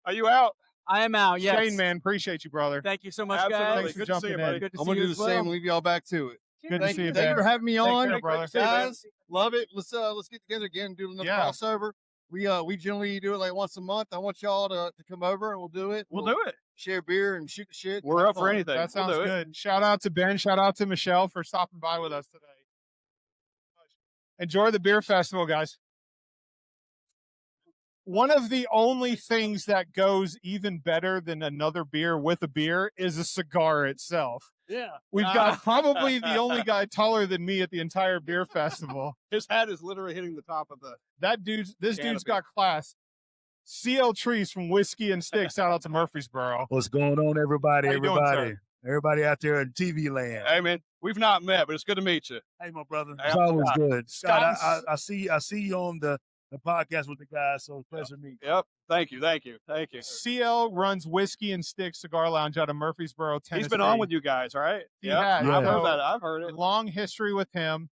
Are you out? I am out. Yes. Shane, man, appreciate you, brother. Thank you so much, Absolutely. guys. Thanks for Good to see jumping you, in. buddy. Good to I'm see gonna you do the as same. well. Leave y'all back to it. Good to see you, Thank you man. for having me on, care, brother. guys. Love it. Let's get together again and do another Yeah. crossover. We generally do it like once a month. I want y'all to come over and we'll do it. We'll do it. Share beer and shoot the shit. We're Have up for fun. anything. That sounds we'll do it. good. Shout out to Ben. Shout out to Michelle for stopping by with us today. Enjoy the beer festival, guys. One of the only things that goes even better than another beer with a beer is a cigar itself. Yeah. We've got probably the only guy taller than me at the entire beer festival. His hat is literally hitting the top of the. This dude's Canopy. got class. CL Treece from Whiskey and Sticks. Shout out to Murfreesboro. What's going on, everybody? How you doing, sir? Everybody out there in TV land. Hey, man, we've not met, but it's good to meet you. Hey, my brother. Hey, It's always Scott. good. Scott, Scott, I see you on the podcast with the guys, so it's a pleasure to meet you. Yep. Thank you. Thank you. Thank you. CL runs Whiskey and Sticks Cigar Lounge out of Murfreesboro, Tennessee. He's been on with you guys, right? He Yep. has. I've Yeah. heard that. I've heard it. Long history with him.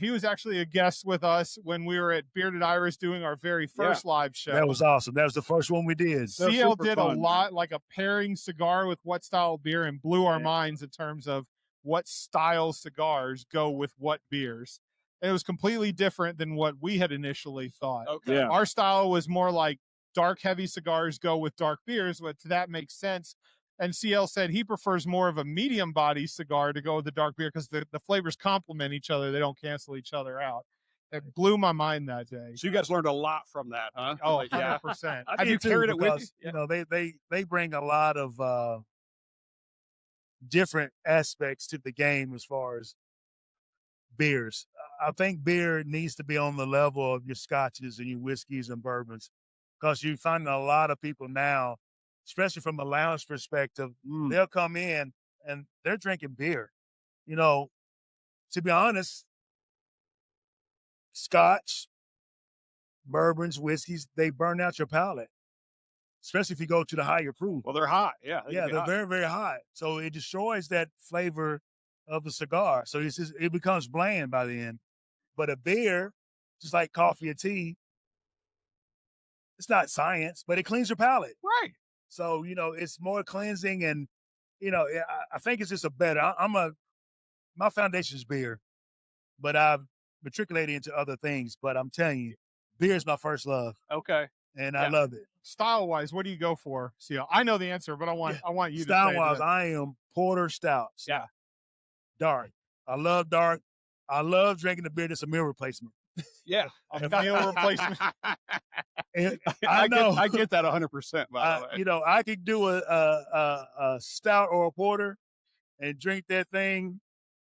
He was actually a guest with us when we were at Bearded Iris doing our very first live show. That was awesome. That was the first one we did. CL super did fun. a lot, like a pairing cigar with what style of beer, and blew our Yeah. minds in terms of what style cigars go with what beers. And it was completely different than what we had initially thought. Okay. Yeah. Our style was more like dark, heavy cigars go with dark beers, but that makes sense. And CL said he prefers more of a medium body cigar to go with the dark beer because the flavors complement each other. They don't cancel each other out. It blew my mind that day. So you guys learned a lot from that, huh? Oh, Like, yeah. 100%. I Have did you too, carried it with because, you? You know, they bring a lot of different aspects to the game as far as beers. I think beer needs to be on the level of your scotches and your whiskeys and bourbons, because you find a lot of people now, especially from a lounge perspective, they'll come in and they're drinking beer. You know, to be honest, scotch, bourbons, whiskeys, they burn out your palate, especially if you go to the higher proof. Well, they're hot. Yeah. they Yeah, can be they're hot. very, very hot. So it destroys that flavor of the cigar. So it becomes bland by the end. But a beer, just like coffee or tea, it's not science, but it cleans your palate. Right. So, you know, it's more cleansing, and, you know, I think it's just a better, my foundation is beer, but I've matriculated into other things. But I'm telling you, beer is my first love, Okay. and I Yeah. love it. Style wise, what do you go for, CL? I know the answer, but I want you to Style say wise, that. I am porter stouts. Yeah. Dark. I love dark. I love drinking a beer that's a meal replacement. Yeah. A meal replacement. And I know. I get that 100%, by the way. You know, I could do a stout or a porter and drink that thing,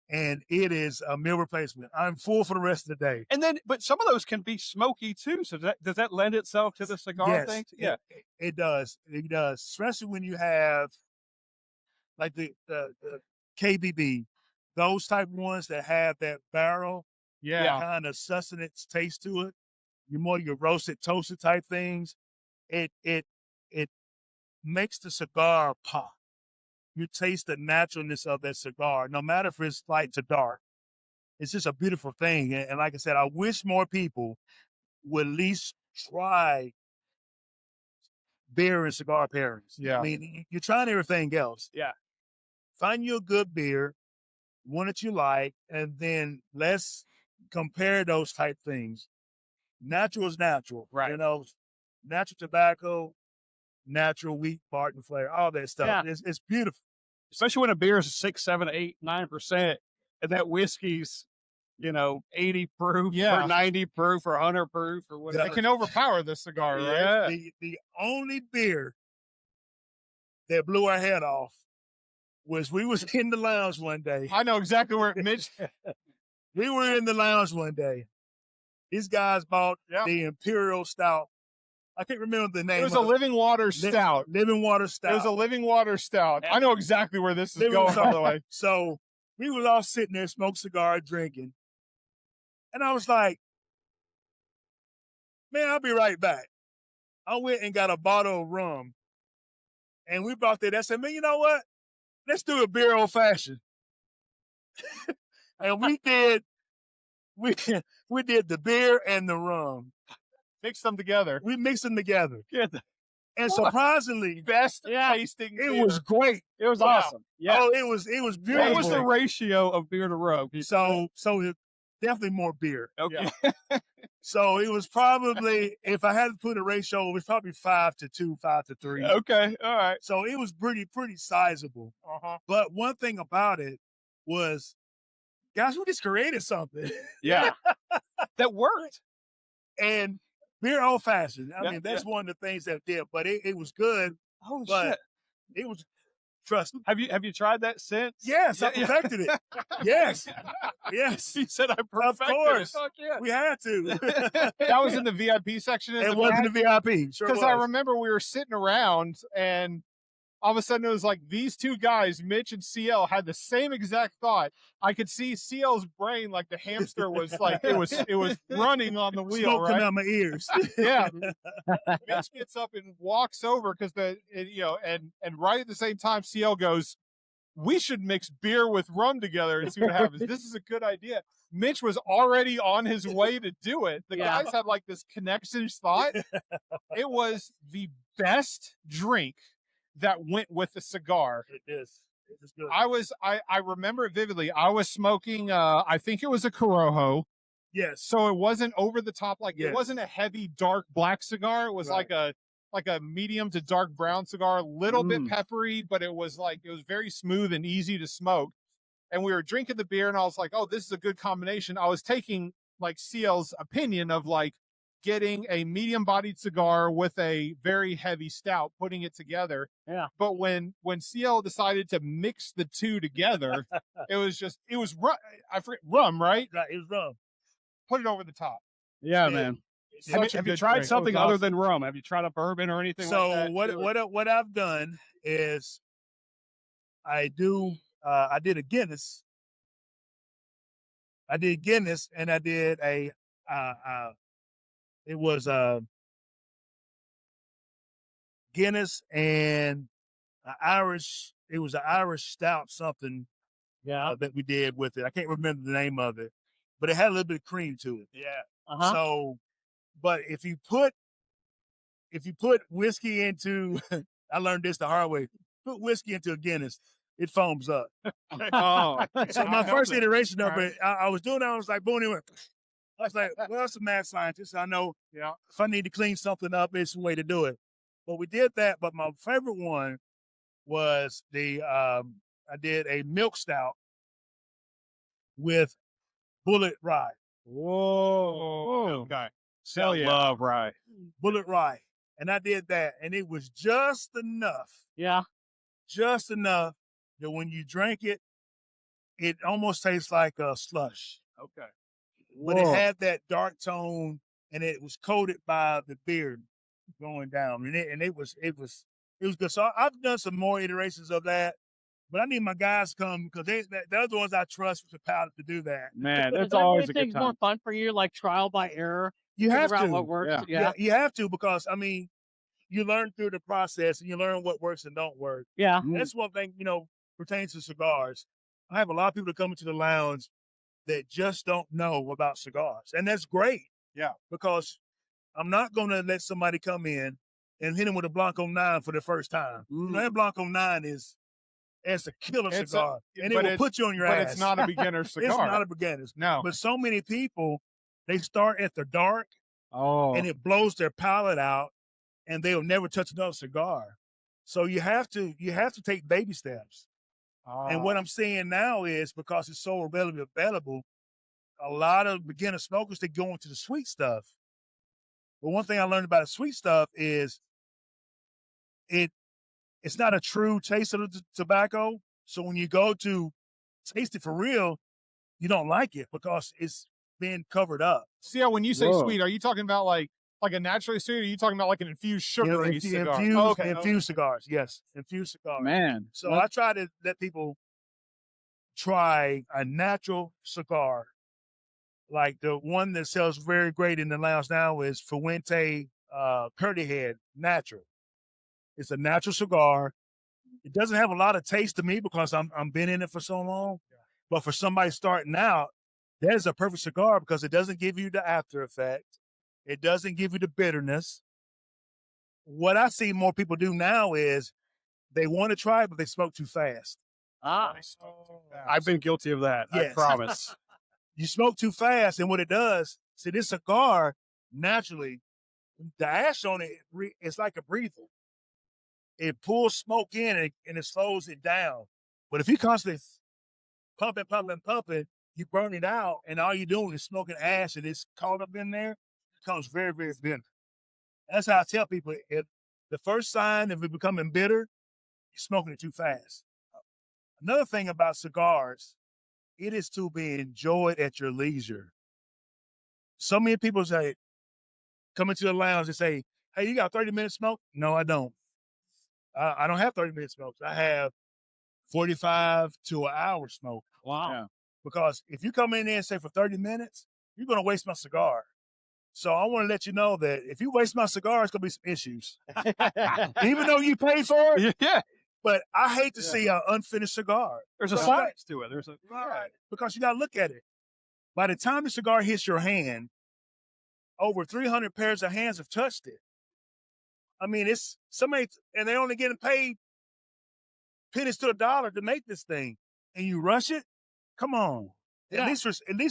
and it is a meal replacement. I'm full for the rest of the day. And then, but some of those can be smoky too. So does that lend itself to the cigar Yes, thing? Yeah. It does. It does, especially when you have like the KBB, those type of ones that have that barrel Yeah. kind of sustenance taste to it. You're more your roasted, toasted type things. It makes the cigar pop. You taste the naturalness of that cigar, no matter if it's light to dark. It's just a beautiful thing. And like I said, I wish more people would at least try beer and cigar pairings. Yeah. I mean, you're trying everything else. Yeah. Find you a good beer, one that you like, and then let's compare those type things. Natural is natural. Right. You know, natural tobacco, natural wheat, bark, and flavor, all that stuff. Yeah. It's beautiful. Especially when a beer is 6, 7, 8, 9%, and that whiskey's, 80 proof Yeah. or 90 proof or 100 proof or whatever. It can overpower the cigar, right? Yeah. The only beer that blew our head off was we was in the lounge one day. I know exactly where Mitch. We were in the lounge one day. These guys bought Yep. the Imperial Stout. I can't remember the name. It was a of living water stout. Living Water Stout. It was a living water stout. I know exactly where this is Living going, Water- by the way. So we was all sitting there, smoking cigar, drinking. And I was like, man, I'll be right back. I went and got a bottle of rum. And we brought that. I said, man, you know what? Let's do a beer old fashioned. And we did the beer and the rum. Mix them together. We mixed them together. Yeah. And surprisingly, Best Yeah. tasting it beer. was great. It was Wow. awesome. Yeah. Oh, it was What beautiful. was the ratio of beer to rum? So definitely more beer. Okay. So it was probably, if I had to put a ratio, it was probably 5-2, 5-3. Okay. All right. So it was pretty sizable. Uh-huh. But one thing about it was, guys, we just created something. Yeah. That worked. And beer old fashioned. I Yeah, mean, that's one of the things that did. But it was good. Holy But shit. it was, trust me. Have you tried that since? Yes, I Yeah. perfected it. Yes. Yes. He said I perfected Of course. Fuck yeah. We had to. That was in the VIP section. It wasn't the VIP. Sure Because I was. remember we were sitting around and all of a sudden it was like these two guys, Mitch and CL, had the same exact thought. I could see CL's brain, like the hamster was like it was running on the wheel, Smoke coming right? out my ears. Yeah. Mitch gets up and walks over because and right at the same time CL goes, we should mix beer with rum together and see what happens. This is a good idea. Mitch was already on his way to do it. The Yeah. guys had like this connections thought. It was the best drink that went with the cigar. It is. It is good. I remember it vividly. I was smoking I think it was a Corojo. Yes. So it wasn't over the top, like Yes. it wasn't a heavy dark black cigar. It was Right. like a medium to dark brown cigar, a little bit Mm. peppery, but it was very smooth and easy to smoke. And we were drinking the beer and I was like, oh, this is a good combination. I was taking like CL's opinion of like getting a medium bodied cigar with a very heavy stout, putting it together. Yeah. But when CL decided to mix the two together, it was rum. I forget rum, right? Right, it was rum. Put it over the top. Yeah, Yeah. man. It's Have such a you good tried drink. something It was other awesome. than rum? Have you tried a bourbon or anything So like that? what I've done is I did a Guinness. I did Guinness and I did a it was Guinness and it was an Irish stout something Yeah. that we did with it. I can't remember the name of it, but it had a little bit of cream to it. Yeah. Uh-huh. So, but if you put whiskey into, I learned this the hard way. Put whiskey into a Guinness, it foams up. Oh. So my first iteration of it, I was doing that. I was like, boom, anyway. I was like, well, it's a mad scientist. I know if I need to clean something up, it's a way to do it. But we did that. But my favorite one was I did a milk stout with bullet rye. Whoa. Okay. Hell yeah. Love rye. Bullet rye. And I did that. And it was just enough that when you drank it, it almost tastes like a slush. Okay. But it had that dark tone and it was coated by the beer going down. And it was good. So I've done some more iterations of that. But I need my guys to come because they're the ones I trust with the palate to do that. Man, Is that's there always a good anything more time. fun for you, like trial by error? You have Figure out to. what works. Yeah. You have to because, I mean, you learn through the process and you learn what works and don't work. Yeah. That's one thing, pertains to cigars. I have a lot of people that come into the lounge that just don't know about cigars. And that's great. Yeah. Because I'm not going to let somebody come in and hit them with a Blanco 9 for the first time. That Blanco 9 it's a killer cigar. And it will put you on your ass. But it's not a beginner cigar. It's not a beginner's. No. But so many people, they start at the dark Oh. and it blows their palate out and they'll never touch another cigar. So you have to take baby steps. And what I'm seeing now is because it's so readily available, a lot of beginner smokers, they go into the sweet stuff. But one thing I learned about the sweet stuff is it's not a true taste of the tobacco. So when you go to taste it for real, you don't like it because it's been covered up. See, when you say Whoa. sweet, are you talking about like a naturally sweet, or are you talking about like an infused sugary cigar? Infused cigars, yes. Infused cigars. Man. So I try to let people try a natural cigar. Like the one that sells very great in the lounge now is Fuente Curly Head Natural. It's a natural cigar. It doesn't have a lot of taste to me because I'm been in it for so long. But for somebody starting out, that is a perfect cigar because it doesn't give you the after effect. It doesn't give you the bitterness. what I see more people do now is they want to try it, but they smoke too fast. I've been guilty of that. I Yes. promise. You smoke too fast, and what it does, see, this cigar, naturally, the ash on it, it's like a breather. It pulls smoke in and it slows it down. But if you constantly pumping, you burn it out, and all you're doing is smoking ash, and it's caught up in there, it becomes very, very bitter. That's how I tell people, if the first sign of it becoming bitter, you're smoking it too fast. Another thing about cigars, it is to be enjoyed at your leisure. So many people say, come into the lounge and say, hey, you got 30-minute smoke? No, I don't. I don't have 30-minute smokes. I have 45 to an hour smoke. Wow. Yeah. Because if you come in there and say for 30 minutes, you're going to waste my cigar. So I want to let you know that if you waste my cigar, it's going to be some issues. Even though you paid for it. Yeah. But I hate to see an unfinished cigar. There's a Right. science to it. Right. Because you got to look at it. By the time the cigar hits your hand, over 300 pairs of hands have touched it. I mean, it's somebody, and they're only getting paid pennies to a dollar to make this thing, and you rush it. Come on, at least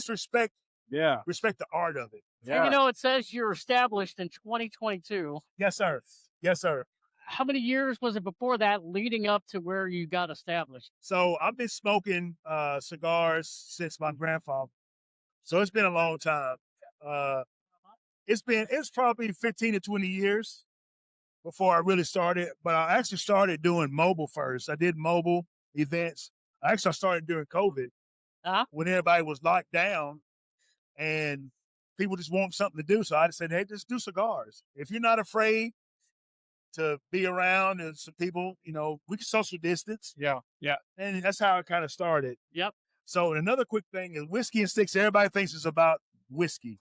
respect the art of it. And, you know, it says you're established in 2022. Yes, sir. Yes, sir. How many years was it before that leading up to where you got established? So I've been smoking cigars since my grandfather. So it's been a long time. It's probably 15 to 20 years before I really started, but I actually started doing mobile first. I did mobile events. I started during COVID when everybody was locked down and people just want something to do. So I just said, hey, just do cigars. If you're not afraid to be around and some people, you know, we can social distance. Yeah. And that's how it kind of started. Yep. So another quick thing is whiskey and sticks. Everybody thinks it's about whiskey.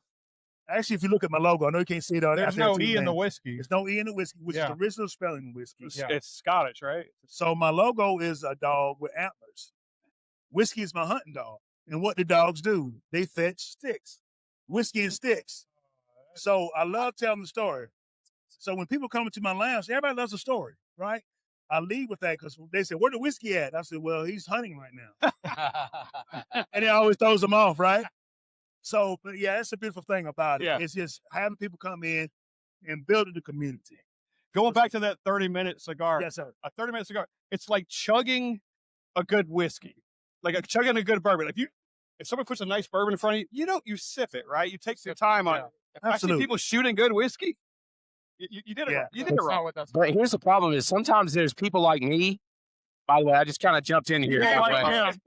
Actually, if you look at my logo, I know you can't see it out there. There's no E in the whiskey. There's no E in the whiskey, which is the original spelling of whiskey. It's Scottish, right? So my logo is a dog with antlers. Whiskey is my hunting dog. And what do dogs do? They fetch sticks. Whiskey and sticks. So I love telling the story. So when people come into my lounge, everybody loves a story, right? I lead with that because they say, where the whiskey at? I said, well, he's hunting right now. And it always throws them off, right? So, but yeah, that's a beautiful thing about it. Yeah. It's just having people come in and building the community. Going back to that 30-minute cigar. Yes, sir. A 30-minute cigar. It's like chugging a good whiskey, like chugging a good bourbon. If someone puts a nice bourbon in front of you, you sip it, right? You take some time on it. If I see people shooting good whiskey, you did it. Yeah. You did it wrong. But here's the problem: is sometimes there's people like me. By the way, I just kind of jumped in here. But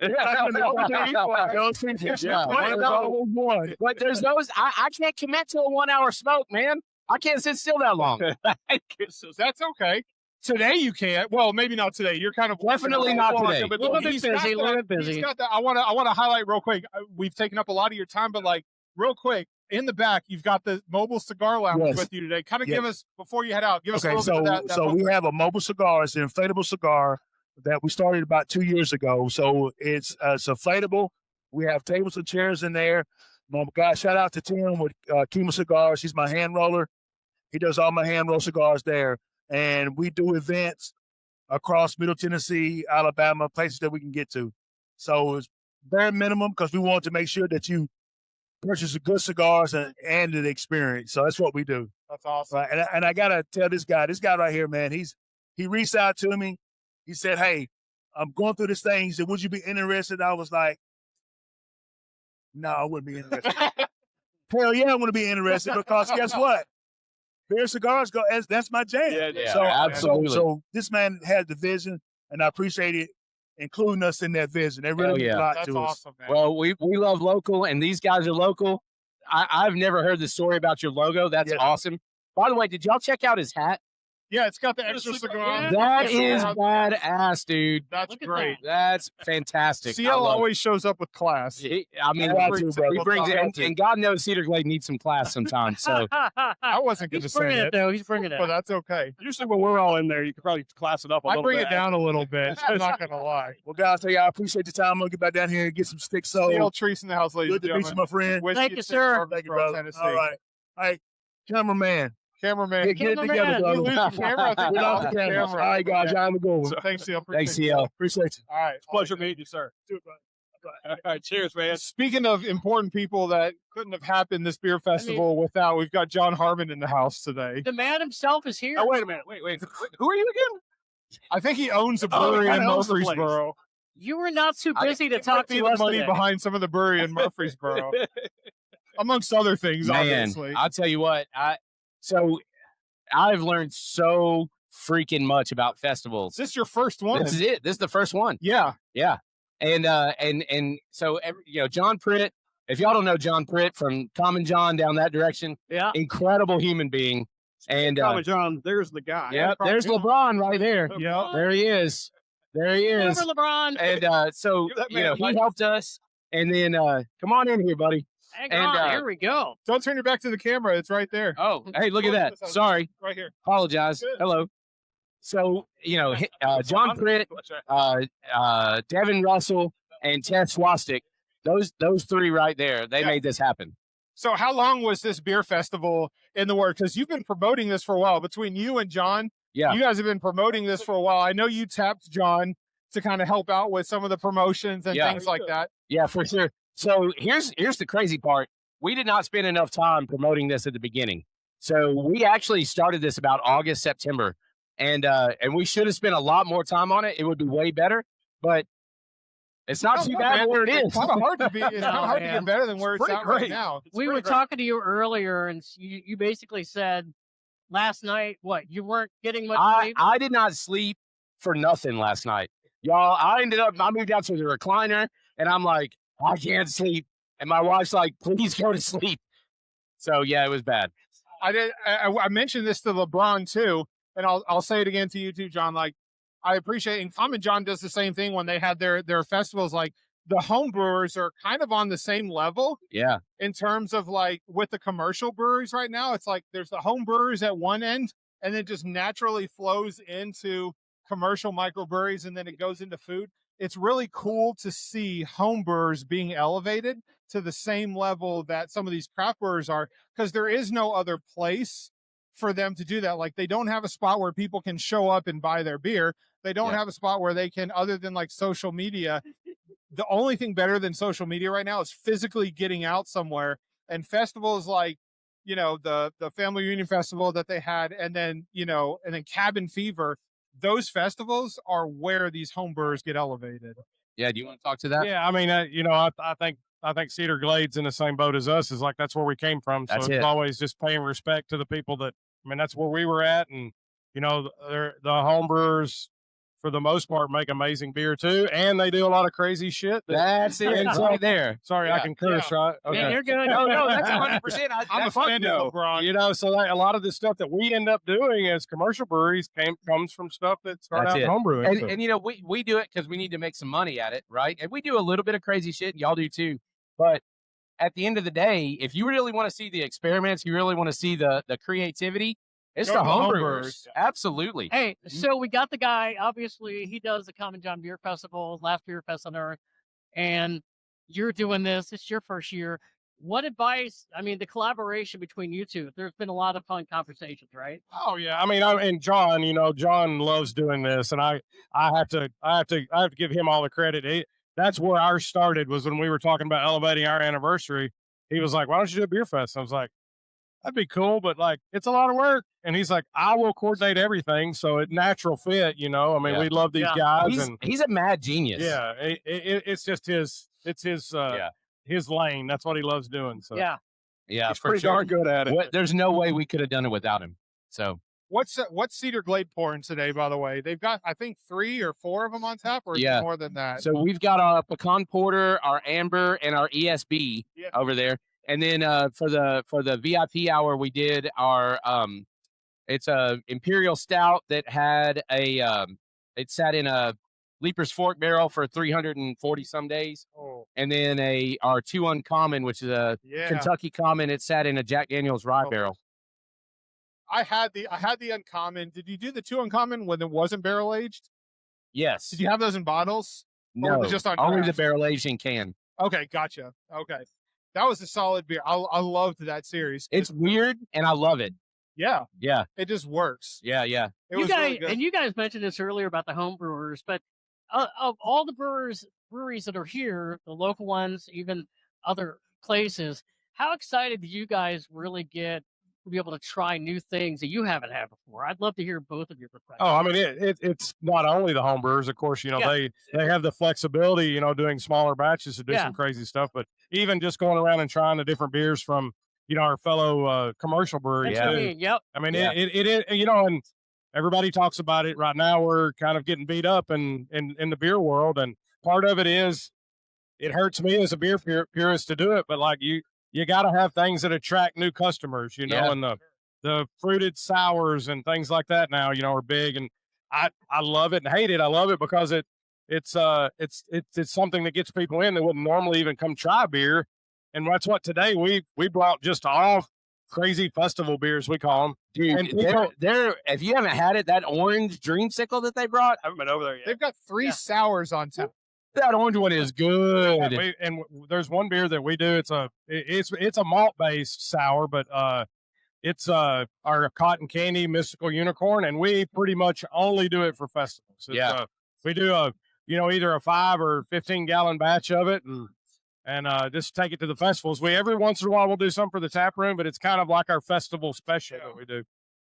there's those. I can't commit to a 1 hour smoke, man. I can't sit still that long. That's okay. Today you can't. Well, maybe not today. You're kind of Definitely not today. A little bit busy. He's got that. I want to highlight real quick. We've taken up a lot of your time, but like real quick, in the back, you've got the mobile cigar lounge with you today. Kind of give us before you head out. Give us a little bit of that. So we have a mobile cigar. It's an inflatable cigar that we started about 2 years ago. So it's inflatable. We have tables and chairs in there. My guy, shout out to Tim with Kima Cigars. He's my hand roller. He does all my hand roll cigars there. And we do events across Middle Tennessee, Alabama, places that we can get to. So it's bare minimum because we want to make sure that you purchase good cigars and the experience. So that's what we do. That's awesome. Right? And I got to tell this guy right here, man, he reached out to me. He said, hey, I'm going through this thing. He said, would you be interested? I was like, no, I wouldn't be interested. Hell yeah, I want to be interested because guess what? Beer cigars that's my jam. Yeah, so, absolutely. So this man had the vision, and I appreciate it, including us in that vision. They really mean a lot to us. Awesome, man. Well, we love local, and these guys are local. I've never heard the story about your logo. That's awesome. By the way, did y'all check out his hat? Yeah, it's got the extra cigar. That is badass, dude. That's great. That's fantastic. CL always shows up with class. He brings it, and God knows Cedar Glade needs some class sometimes. So I wasn't going to say it, though. He's bringing it, but that's okay. Usually when we're all in there, you could probably class it up a little bit. I bring it down a little bit. I'm not going to lie. Well, guys, I appreciate the time. I'm going to get back down here and get some sticks. So CL Treece in the house, ladies and gentlemen. Good to meet you, my friend. Thank you, sir. Thank you, brother. Tennessee. All right, cameraman. Cameraman. Get it together, Cameraman. brother. You lose your camera, I think We're we're off off the the camera. camera. All right, guys. Okay. I'm a good one. Thanks, CL. Thanks, Appreciate CL. you. Appreciate you. All right. Pleasure meeting you, sir. All right, cheers, man. Speaking of important people that couldn't have happened this beer festival without, we've got John Harmon in the house today. The man himself is here. Oh, wait a minute. Wait. Who are you again? I think he owns a brewery in owns the place. Murfreesboro. You were not too busy to It talk might to be us the money today. behind some of the brewery in Murfreesboro, amongst other things, Man, obviously. I'll tell you what. I've learned so freaking much about festivals. Is this your first one? This is it. This is the first one. Yeah. Yeah. And so John Pritt, if y'all don't know John Pritt from Common John down that direction, Yeah. incredible human being. And Common John, there's the guy. yeah, there's LeBron right there. Yeah. There he is. There he is. Over LeBron. And so Give that man a he mic. helped us. And then come on in here, buddy. Hang and, on. Here we go. Don't turn your back to the camera. It's right there. Oh, hey, look at that. Sorry. Right here. Apologize. Good. Hello. So, John Pritt, Devin Russell, and Tess Swastik, those three right there, they made this happen. So how long was this beer festival in the works? Because you've been promoting this for a while. Between you and John, Yeah. you guys have been promoting this for a while. I know you tapped John to kind of help out with some of the promotions and Yeah. things like that. Yeah, for sure. So here's the crazy part. We did not spend enough time promoting this at the beginning. So we actually started this about August, September. And we should have spent a lot more time on it. It would be way better, but it's not too bad where it is. It's kind of hard to be. It's kind of hard to man. get better than where it's pretty at right great. now. We were talking to you earlier, and you basically said last night, what, you weren't getting much sleep? I did not sleep for nothing last night. Y'all, I moved out to the recliner, and I'm like, I can't sleep. And my wife's like, please go to sleep. So, yeah, it was bad. I mentioned this to LeBron, too, and I'll say it again to you, too, John. Like, I appreciate, and Common John does the same thing when they had their festivals. Like, the homebrewers are kind of on the same level. Yeah. In terms of like with the commercial breweries right now, it's like there's the home brewers at one end, and it just naturally flows into commercial microbreweries, and then it goes into food. It's really cool to see home brewers being elevated to the same level that some of these craft brewers are, because there is no other place for them to do that. Like, they don't have a spot where people can show up and buy their beer. They don't have a spot where they can, other than like social media. The only thing better than social media right now is physically getting out somewhere, and festivals like, the Family Reunion Festival that they had, and then Cabin Fever. Those festivals are where these home brewers get elevated. Yeah. Do you want to talk to that? Yeah. I mean, I think Cedar Glade's in the same boat as us. Is like, that's where we came from. So That's it's it. always just paying respect to the people that's where we were at. And, the home brewers, for the most part, make amazing beer too. And they do a lot of crazy shit. That's it. It's right there. Sorry, I can curse, right? Okay. Man, you're good. No, that's 100%. I'm offended, LeBron. So a lot of the stuff that we end up doing as commercial breweries comes from stuff that started That's out it. homebrewing. And we do it because we need to make some money at it, right? And we do a little bit of crazy shit, and y'all do too. But at the end of the day, if you really want to see the experiments, you really want to see the creativity, it's the homebrewers. Absolutely. Hey, so we got the guy, obviously, he does the Common John Beer Festival, last beer fest on earth, and you're doing this. It's your first year. What advice, the collaboration between you two, there's been a lot of fun conversations, right? Oh yeah, and John, John loves doing this, and I have to give him all the credit. That's where ours started, was when we were talking about elevating our anniversary. He was like, "Why don't you do a beer fest?" I was like, "That'd be cool, but like, it's a lot of work." And he's like, "I will coordinate everything, so it natural fit." We love these guys, He's a mad genius. Yeah, it's just his lane. That's what he loves doing. So Yeah. He's pretty darn good at it. There's no way we could have done it without him. So What's Cedar Glade pouring today, by the way? They've got, I think, 3 or 4 of them on tap, or is it more than that? So we've got our pecan porter, our amber, and our ESB over there. And then for the VIP hour, we did our it's a imperial stout that had it sat in a Leaper's Fork barrel for 340 some days. And then our 2 Uncommon, which is a Kentucky Common, it sat in a Jack Daniel's rye barrel. I had the Uncommon. Did you do the 2 Uncommon when it wasn't barrel aged? Yes. Did you have those in bottles? Or No, was it just on only the draft? barrel aged in can. Okay, gotcha. Okay. That was a solid beer. I loved that series. It's weird, and I love it. Yeah. Yeah. It just works. Yeah. Yeah. It was really good. And you guys mentioned this earlier about the home brewers, but of all the breweries that are here, the local ones, even other places, how excited do you guys really get to be able to try new things that you haven't had before? I'd love to hear both of your perspectives. Oh, I mean, it's not only the home brewers, of course, they have the flexibility, doing smaller batches to do some crazy stuff, but even just going around and trying the different beers from, our fellow commercial breweries. That's what I mean. Yep. I mean, it and everybody talks about it right now. We're kind of getting beat up in the beer world. And part of it is it hurts me as a beer purist to do it, but like you got to have things that attract new customers, and the fruited sours and things like that now, are big, and I love it and hate it. I love it because it's something that gets people in that wouldn't normally even come try beer. And that's what today we brought just all crazy festival beers, we call them. Dude, and they're if you haven't had it, that orange dreamsicle that they brought, I haven't been over there yet. They've got 3 sours on tap. That orange one is good. Yeah, and there's one beer that we do. It's a malt based sour, but it's our cotton candy mystical unicorn, and we pretty much only do it for festivals. We do either a 5 or 15 gallon batch of it, and just take it to the festivals. Every once in a while we'll do something for the tap room, but it's kind of like our festival special that we do.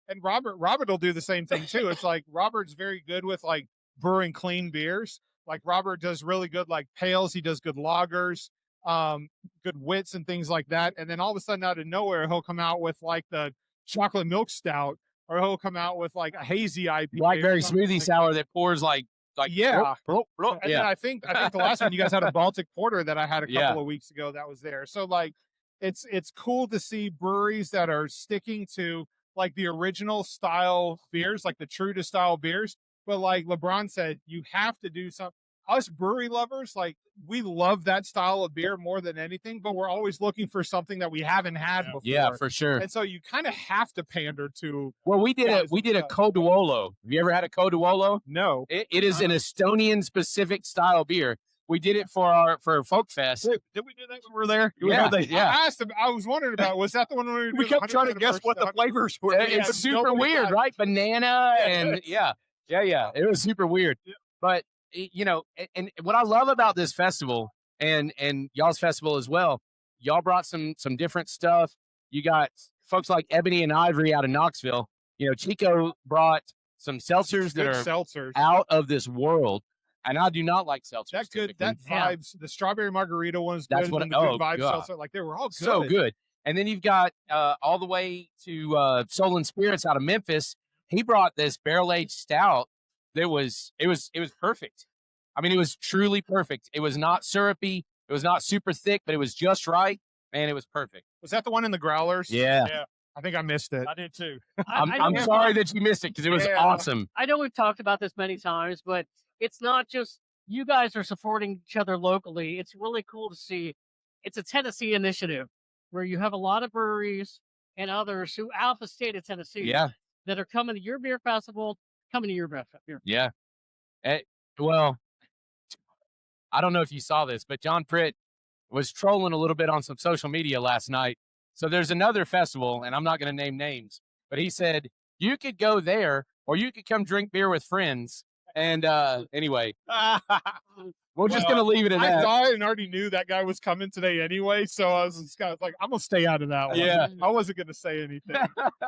And Robert will do the same thing too. It's like Robert's very good with like brewing clean beers. Like Robert does really good like pales. He does good lagers, good wits and things like that. And then all of a sudden out of nowhere, he'll come out with like the chocolate milk stout, or he'll come out with like a hazy IPA. Blackberry smoothie sour that pours like yeah. Bloop, bloop. And then I think the last one you guys had a Baltic Porter that I had a couple of weeks ago that was there. So like it's cool to see breweries that are sticking to like the original style beers, like the true to style beers. But like LeBron said, you have to do something. Us brewery lovers, like we love that style of beer more than anything, but we're always looking for something that we haven't had before. Yeah, for sure. And so you kind of have to pander to. Well, we did a Coduolo. Have you ever had a Coduolo? No. It is an Estonian specific style beer. We did it for Folk Fest. Did we do that when we were there? I asked him. I was wondering about. Was that the one where we kept trying to guess what the flavors were? It's super weird, right? Banana and yeah. It was super weird, but and what I love about this festival and y'all's festival as well, y'all brought some different stuff. You got folks like Ebony and Ivory out of Knoxville. Chico brought some seltzers that are out of this world. And I do not like seltzers. That's good. That vibes. The strawberry margarita one is good. That's what and the good vibes seltzer. Like they were all good. So good. And then you've got all the way to Soul and Spirits out of Memphis. He brought this barrel aged stout. It was perfect. I mean, it was truly perfect. It was not syrupy. It was not super thick, but it was just right. Man, it was perfect. Was that the one in the growlers? Yeah. I think I missed it. I did too. I'm sorry that you missed it because it was awesome. I know we've talked about this many times, but it's not just you guys are supporting each other locally. It's really cool to see. It's a Tennessee initiative where you have a lot of breweries and others who out the state of Tennessee that are coming to your beer festival, coming to your beer. Yeah. Well, I don't know if you saw this, but John Pritt was trolling a little bit on some social media last night. So there's another festival, and I'm not going to name names, but he said, you could go there or you could come drink beer with friends. And anyway, we're just going to leave it at that. I saw it and already knew that guy was coming today anyway. So I was just kind of like, I'm going to stay out of that one. Yeah. I wasn't going to say anything.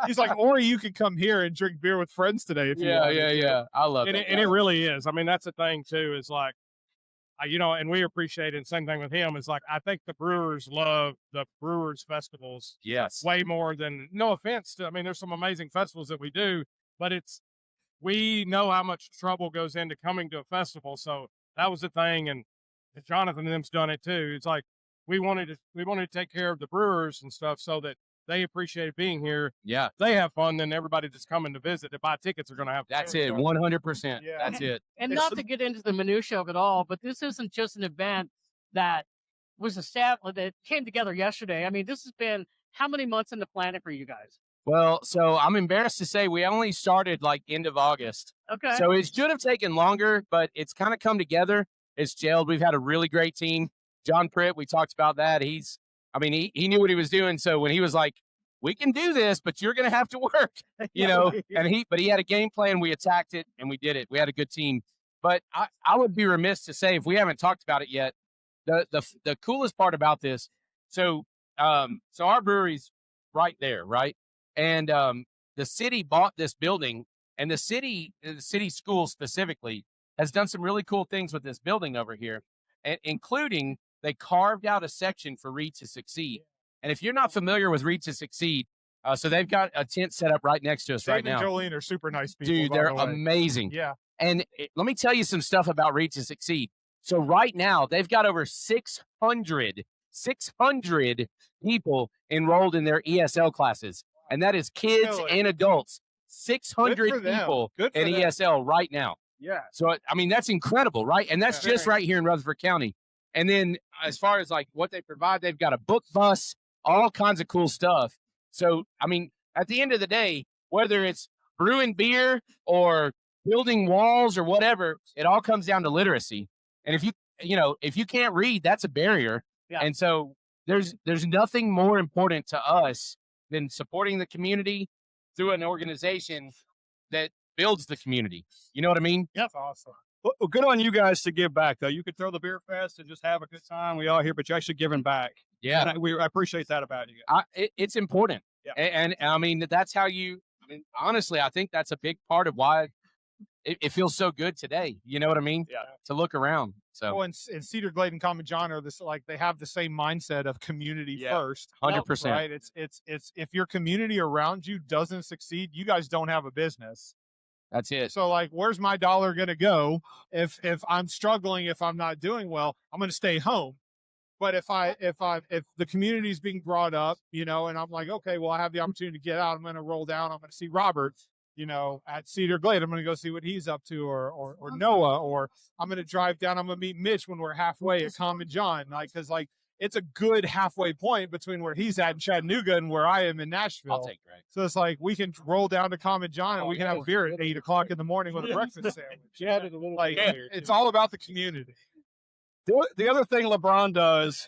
He's like, or you could come here and drink beer with friends today. If you want. Yeah. I love it. And it really is. I mean, that's the thing too, is like, and we appreciate it. Same thing with him. Is like, I think the brewers love the brewers festivals. Yes. Way more than, no offense to, there's some amazing festivals that we do, but we know how much trouble goes into coming to a festival. So that was the thing. And Jonathan and them's done it too. It's like, we wanted to take care of the brewers and stuff so that they appreciate being here. Yeah. They have fun. Then everybody that's coming to visit to buy tickets are going to have fun. That's it. 100%. Yeah. That's it. And not to get into the minutia of it all, but this isn't just an event that was established, that came together yesterday. I mean, this has been how many months in the planning for you guys? Well, so I'm embarrassed to say we only started like end of August. Okay. So it should have taken longer, but it's kind of come together. It's gelled. We've had a really great team. John Pritt, we talked about that. He knew what he was doing. So when he was like, we can do this, but you're going to have to work, you know. And he had a game plan. We attacked it and we did it. We had a good team. But I would be remiss to say, if we haven't talked about it yet, the coolest part about this. So our brewery's right there, right? And the city bought this building, and the city school specifically has done some really cool things with this building over here, including they carved out a section for Read to Succeed. And if you're not familiar with Read to Succeed, so they've got a tent set up right next to us right now. Dave and Jolene are super nice people. Dude, they're amazing. Yeah. And let me tell you some stuff about Read to Succeed. So right now, they've got over 600 people enrolled in their ESL classes. And that is kids and adults. 600 people in ESL right now. Yeah. So, I mean, that's incredible, right? And that's just right here in Rutherford County. And then as far as like what they provide, they've got a book bus, all kinds of cool stuff. So, I mean, at the end of the day, whether it's brewing beer or building walls or whatever, it all comes down to literacy. And if you can't read, that's a barrier. Yeah. And so there's nothing more important to us than supporting the community through an organization that builds the community. You know what I mean? Yep. Awesome. Well, good on you guys to give back, though. You could throw the beer fest and just have a good time. We all here, but you're actually giving back. Yeah. And I appreciate that about you guys. It's important. Yeah. And I mean, that's how honestly, I think that's a big part of why it feels so good today. You know what I mean? Yeah. To look around. So. Well, and Cedar Glade and Common John are they have the same mindset of community first. 100%. Right. It's if your community around you doesn't succeed, you guys don't have a business. That's it. So like, where's my dollar going to go? If I'm struggling, if I'm not doing well, I'm going to stay home. But if the community is being brought up, you know, and I'm like, okay, well, I have the opportunity to get out. I'm going to roll down. I'm going to see Robert, you know, at Cedar Glade. I'm going to go see what he's up to, or Noah, or I'm going to drive down. I'm going to meet Mitch when we're halfway at Common John, because it's a good halfway point between where he's at in Chattanooga and where I am in Nashville. I'll take Greg. So it's like we can roll down to Common John and we can have a beer at 8 o'clock in the morning with a breakfast sandwich. It's all about the community. The other thing LeBron does,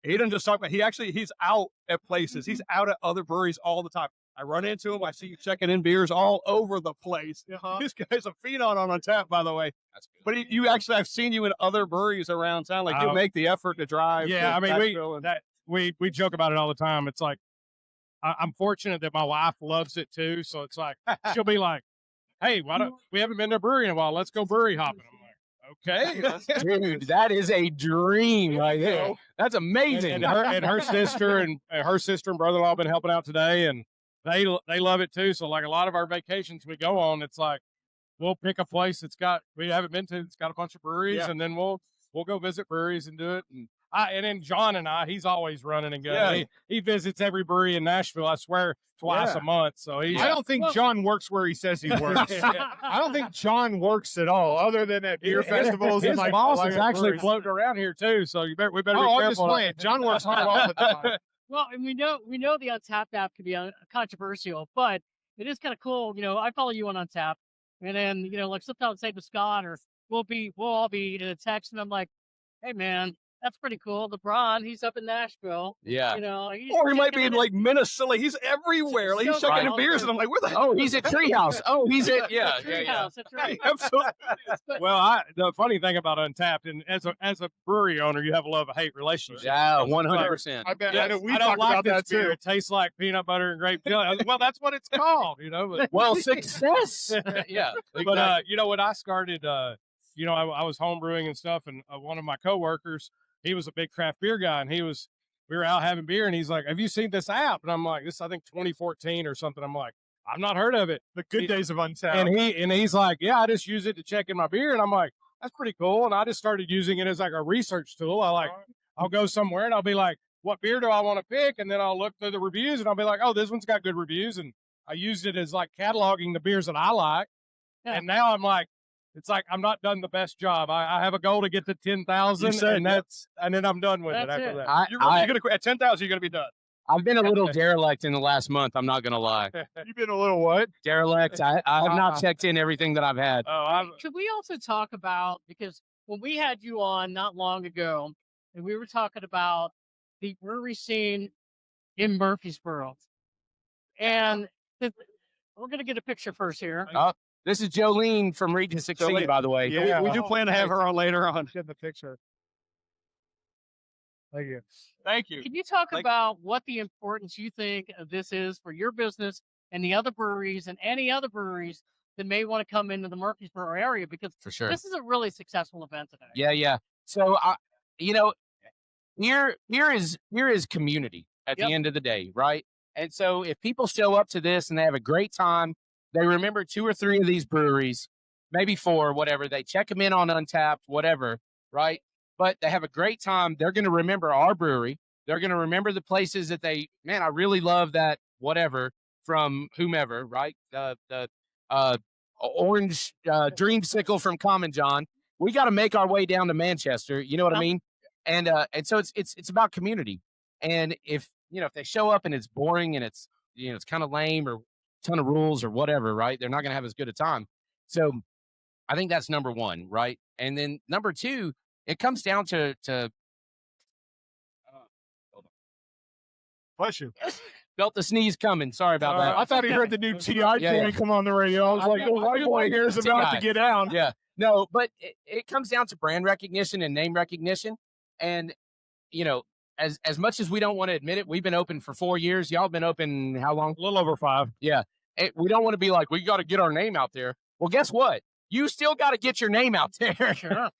he doesn't just talk about. He's out at places. He's out at other breweries all the time. I run into him. I see you checking in beers all over the place. This guy's a phenom on tap, by the way. That's good. But I've seen you in other breweries around town. Like you make the effort to drive. Yeah, I mean, we joke about it all the time. It's like I'm fortunate that my wife loves it too. So it's like she'll be like, "Hey, we haven't been to a brewery in a while? Let's go brewery hopping." I'm like, "Okay, dude, that is a dream right there. That's amazing." And her sister and brother-in-law have been helping out today, and they love it too. So like a lot of our vacations we go on, it's like we'll pick a place we haven't been to. It's got a bunch of breweries, and then we'll go visit breweries and do it. And then John and he's always running and going. Yeah. He visits every brewery in Nashville, I swear, twice a month. So I don't think John works where he says he works. I don't think John works at all, other than at beer festivals. His and boss is actually floating around here too. So we better be careful. I'm just playing. John works hard all the time. Well, and we know the Untapped app can be controversial, but it is kind of cool. You know, I follow you on Untapped, and then like sometimes say to Scott, or we'll all be in a text, and I'm like, hey man, that's pretty cool. LeBron, he's up in Nashville. Yeah. Or he might be in like Minnesota. He's everywhere. Like, he's checking in beers, and I'm like, where the hell? Oh, he's at Treehouse. Oh, he's at Treehouse. That's right. Absolutely. Well, the funny thing about Untapped, and as a brewery owner, you have a love-hate relationship. Yeah, 100%. I bet. I know we I don't talked like about that this beer. too. It tastes like peanut butter and grape jelly. Well, that's what it's called, But, well, success. Yeah. But when I started, I was homebrewing and stuff, and one of my coworkers, he was a big craft beer guy, and we were out having beer, and he's like, "Have you seen this app?" And I'm like, "This, I think 2014 or something." I'm like, "I've not heard of it." The good days of Untapped. And he's like, "Yeah, I just use it to check in my beer." And I'm like, "That's pretty cool." And I just started using it as like a research tool. I'll go somewhere and I'll be like, "What beer do I want to pick?" And then I'll look through the reviews and I'll be like, "Oh, this one's got good reviews." And I used it as like cataloging the beers that I like. Yeah. And now I'm like, it's like I'm not done the best job. I have a goal to get to 10,000, and then I'm done with it after that. You're gonna quit at 10,000. You're gonna be done. I've been a little derelict in the last month. I'm not gonna lie. You've been a little what? Derelict. I have not checked in everything that I've had. Could we also talk about, because when we had you on not long ago, and we were talking about the brewery scene in Murfreesboro. And we're going to get a picture first here. This is Jolene from Read to Succeed, by the way. Yeah, we do plan to have her on later on. Get the picture. Thank you. Thank you. Can you talk about what the importance you think of this is for your business and the other breweries and any other breweries that may want to come into the Murfreesboro area? Because For sure. this is a really successful event today. Yeah. So, here is community at the end of the day, right? And so if people show up to this and they have a great time, they remember 2 or 3 of these breweries, maybe 4, whatever. They check them in on Untapped, whatever, right? But they have a great time. They're going to remember our brewery. They're going to remember the places that I really love that whatever from whomever, right? The orange dreamsicle from Common John. We got to make our way down to Manchester. You know what I mean? And so it's about community. And if they show up and it's boring and it's kind of lame or ton of rules or whatever, right? They're not going to have as good a time. So I think that's number 1, right? And then number 2, it comes down to Bless you. Felt the sneeze coming. Sorry about that. I thought he heard the new TI train come on the radio. I was like, the white boy here is about to get down. Yeah. No, but it comes down to brand recognition and name recognition. And, as much as we don't want to admit it, we've been open for 4 years. Y'all been open how long? A little over 5. Yeah. We don't want to be like, we got to get our name out there. Well, guess what? You still got to get your name out there. Sure.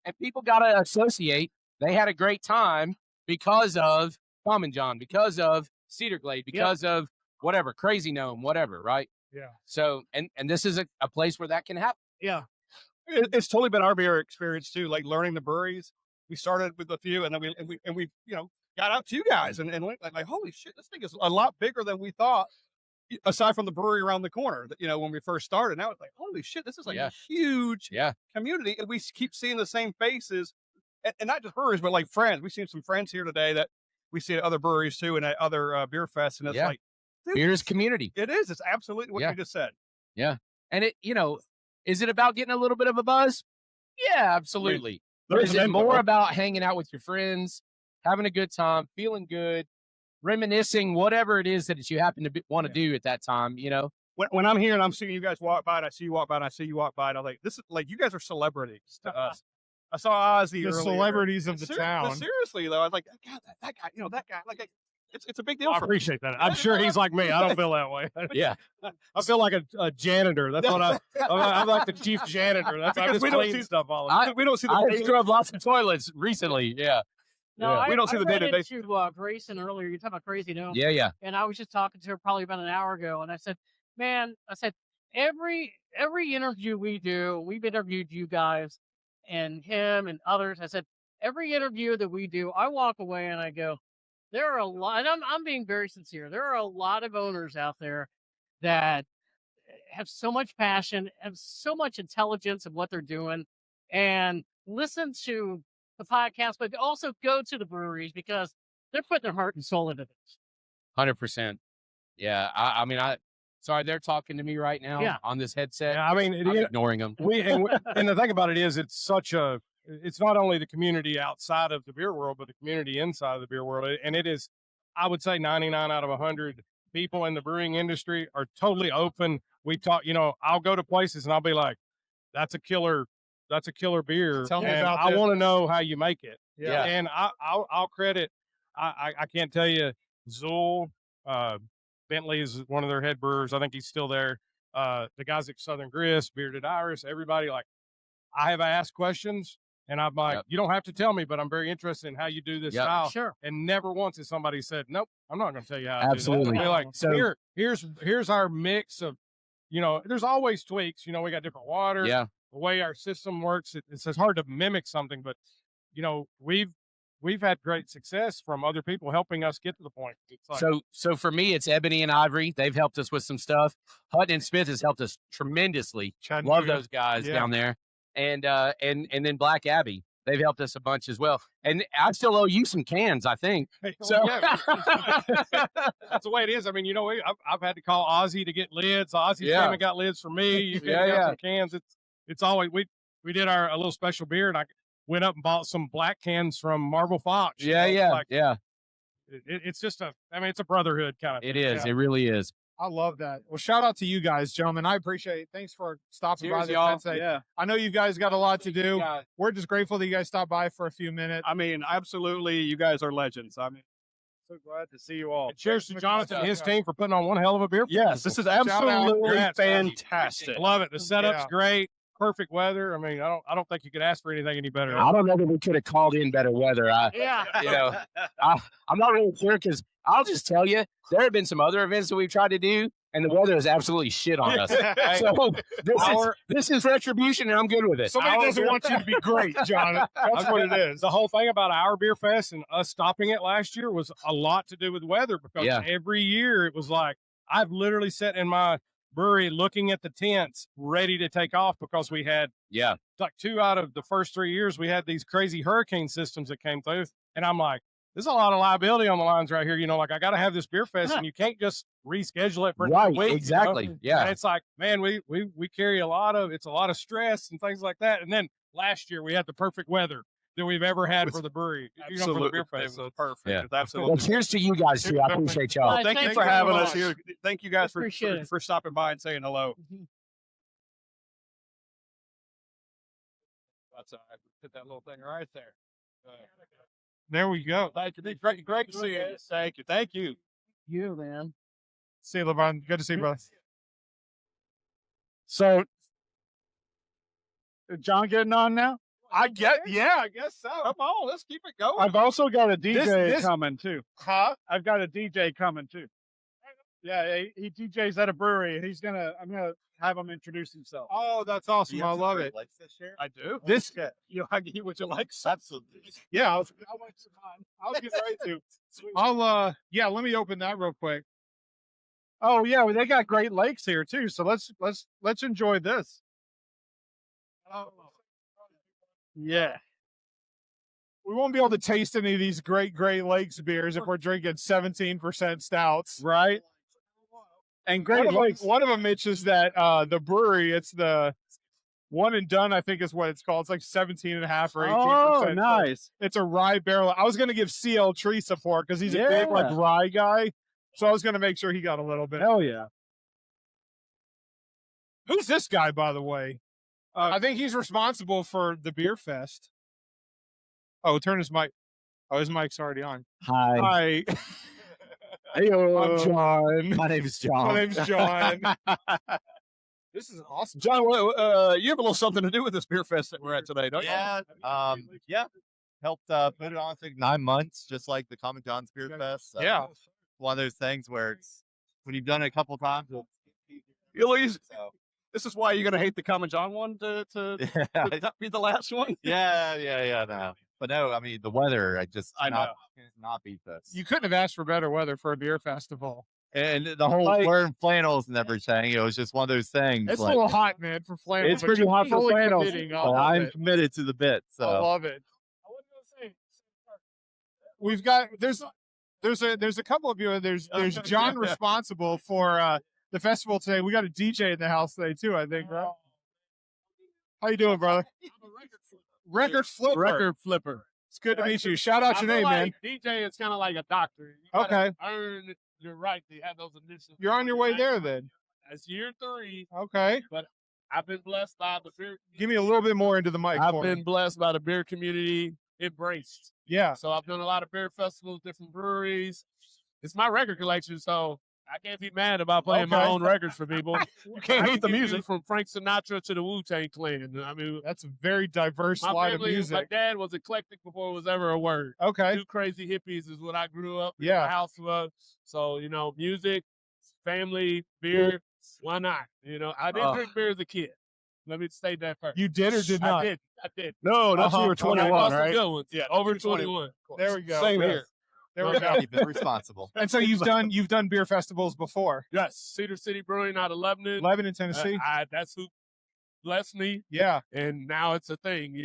And people got to associate. They had a great time because of Common John, because of Cedar Glade, because of whatever, Crazy Gnome, whatever, right? Yeah. So, and this is a place where that can happen. Yeah. It's totally been our beer experience too, like learning the breweries. We started with a few, and then we got out to you guys, and like holy shit, this thing is a lot bigger than we thought. Aside from the brewery around the corner, when we first started, now it's like holy shit, this is like a huge community, and we keep seeing the same faces, and not just breweries, but like friends. We've seen some friends here today that we see at other breweries too, and at other beer fests, and it's like beer is community. It is. It's absolutely what you just said. Yeah, and is it about getting a little bit of a buzz? Yeah, absolutely. But is it more about hanging out with your friends, having a good time, feeling good, reminiscing, whatever it is that you happen to want to do at that time, When I'm here and I'm seeing you guys walk by, and I see you walk by, and I see you walk by, and I'm like, this is like, you guys are celebrities to us. I saw Ozzy The earlier. celebrities of the town. Seriously, though, I was like, God, that guy, that guy, like, it's a big deal. I for appreciate that. I'm sure he's like me. I don't feel that way. Yeah. I feel like a janitor. That's what I'm like the chief janitor. That's I just clean stuff all the time. We don't see the I scrubbed lots of toilets recently. Yeah. No, we don't see the day-to-day. To Grayson earlier. You're talking about Crazy Gnome. Yeah. And I was just talking to her probably about an hour ago, and I said, man, every interview we do, we've interviewed you guys and him and others. I said, every interview that we do, I walk away and I go, there are a lot, and I'm being very sincere. There are a lot of owners out there that have so much passion, have so much intelligence of what they're doing, and listen to the podcast, but also go to the breweries because they're putting their heart and soul into this. 100%. Yeah. I mean, sorry, they're talking to me right now on this headset. Yeah, I mean, I'm ignoring them. And the thing about it is, it's not only the community outside of the beer world, but the community inside of the beer world. And it is, I would say 99 out of 100 people in the brewing industry are totally open. We talk, I'll go to places and I'll be like, that's a killer beer. Tell me and about I this. want to know how you make it. Yeah. And I'll credit, I can't tell you, Zool, Bentley is one of their head brewers. I think he's still there. The guys at Southern Grist, Bearded Iris, everybody, like, I have asked questions. And I'm like, you don't have to tell me, but I'm very interested in how you do this style. Sure. And never once has somebody said, nope, I'm not going to tell you how to Absolutely. do that. They're like, So- here's our mix of, there's always tweaks. We got different water. Yeah. The way our system works, it's hard to mimic something, but, we've had great success from other people helping us get to the point. It's like, So for me, it's Ebony and Ivory. They've helped us with some stuff. Hutton and Smith has helped us tremendously. Love those guys down there. And then Black Abbey, they've helped us a bunch as well. And I still owe you some cans, I think. So that's the way it is. I mean, I've had to call Ozzy to get lids. Ozzy came and got lids for me. You got some cans. It's always we did a little special beer, and I went up and bought some black cans from Marble Fox. Yeah. it's just it's a brotherhood kind of. It thing. is. It really is. I love that. Well, shout out to you guys, gentlemen. I appreciate it. Thanks for stopping by Cheers, this y'all. Wednesday. Yeah. I know you guys got a lot to do. We're just grateful that you guys stopped by for a few minutes. I mean, absolutely, you guys are legends. I mean, So glad to see you all. And cheers to Jonathan and his team for putting on one hell of a beer. yes, this is out. absolutely Congrats, fantastic. Love it. The setup's Yeah. great. Perfect weather. I mean, I don't think you could ask for anything any better. I don't know that we could have called in better weather. Yeah. You know, I'm not really sure because I'll just tell you, there have been some other events that we've tried to do, and the weather is absolutely shit on us. So this is retribution, and I'm good with it. Somebody doesn't want you to be great, John. That's what it is. The whole thing about our beer fest and us stopping it last year was a lot to do with weather because every year it was like I've literally sat in my brewery looking at the tents ready to take off because we had like 2 out of the first 3 years we had these crazy hurricane systems that came through, and I'm like, there's a lot of liability on the lines right here. You know, like I got to have this beer fest, and you can't just reschedule it for another week. Exactly. You know? Yeah. And it's like, man, we carry a lot of stress and things like that. And then last year we had the perfect weather that we've ever had for the brewery. For the beer fest. It was perfect. Yeah. It's absolutely. Well, cheers to you guys too. I appreciate y'all. Guys, Thank you thank for you having so us much. here. Thank you guys Appreciate it. for stopping by and saying hello. That's all right. Put that little thing right there. There we go. Thank you. Great to see you. Thank you. Thank you. You, man. See you, LeBron. Good to see you, brother. So, is John getting on now? I guess so. Come on, let's keep it going. I've also got a DJ This- coming too. Huh? I've got a DJ coming too. Yeah, he DJs at a brewery, and I'm gonna have him introduce himself. Oh, that's awesome. I love it. I do. This, Would you like? Absolutely. yeah, I was getting ready to. Let me open that real quick. Oh yeah, well, they got Great Lakes here too. So let's enjoy this. Yeah. We won't be able to taste any of these great Great Lakes beers if we're drinking 17% stouts. Right. And Great Lakes. One of them, Mitch, is that the brewery, it's the one and done, I think is what it's called. It's like 17.5 or 18%. Oh, So nice. it's a rye barrel. I was going to give CL Treece support because he's a big like rye guy. So I was going to make sure he got a little bit. Hell yeah. Who's this guy, by the way? I think he's responsible for the beer fest. Oh, turn his mic. Oh, his mic's already on. Hi. Hi. Hey, I'm John. My name is John. My name's John. This is awesome. John, you have a little something to do with this beer fest that we're at today, don't you? Yeah. Helped put it on for 9 months, just like the Common John's Beer Fest. So Yeah. one of those things where it's when you've done it a couple of times. This is why you're going to hate the Common John one to not be the last one. No. But no, I mean the weather. I know. Not beat this. You couldn't have asked for better weather for a beer festival. And the whole wearing flannels and everything. It was just one of those things. It's like, a little hot, man, for flannels. It's pretty hot for flannels. But I'm committed to the bit. So I love it. We've got there's a couple of you. There's John responsible for the festival today. We got a DJ in the house today too, I think, right? How you doing, brother? Record flipper. It's good to meet you. Shout out your name, man. DJ is kind of like a doctor. Okay. Earn your right to have those initials. You're on your way there then. That's year 3. Okay. But I've been blessed by the beer. Give me a little bit more into the mic. I've been blessed by the beer community. Embraced. Yeah. So I've done a lot of beer festivals, different breweries. It's my record collection, so I can't be mad about playing my own records for people. You can't hate the music. From Frank Sinatra to the Wu-Tang Clan. I mean, that's a very diverse my line family, of music. My dad was eclectic before it was ever a word. Okay. 2 crazy hippies is what I grew up. Yeah. My house was. So, music, family, beer, why not? I didn't drink beer as a kid. Let me state that first. You did or did not? I did. No, that's when you were 21, right? Good ones. Yeah, over 21. There we go. Same here. There we go. You've been responsible. And so you've done beer festivals before. Yes, Cedar City Brewing out of Lebanon. Lebanon, Tennessee. That's who blessed me. Yeah. And now it's a thing,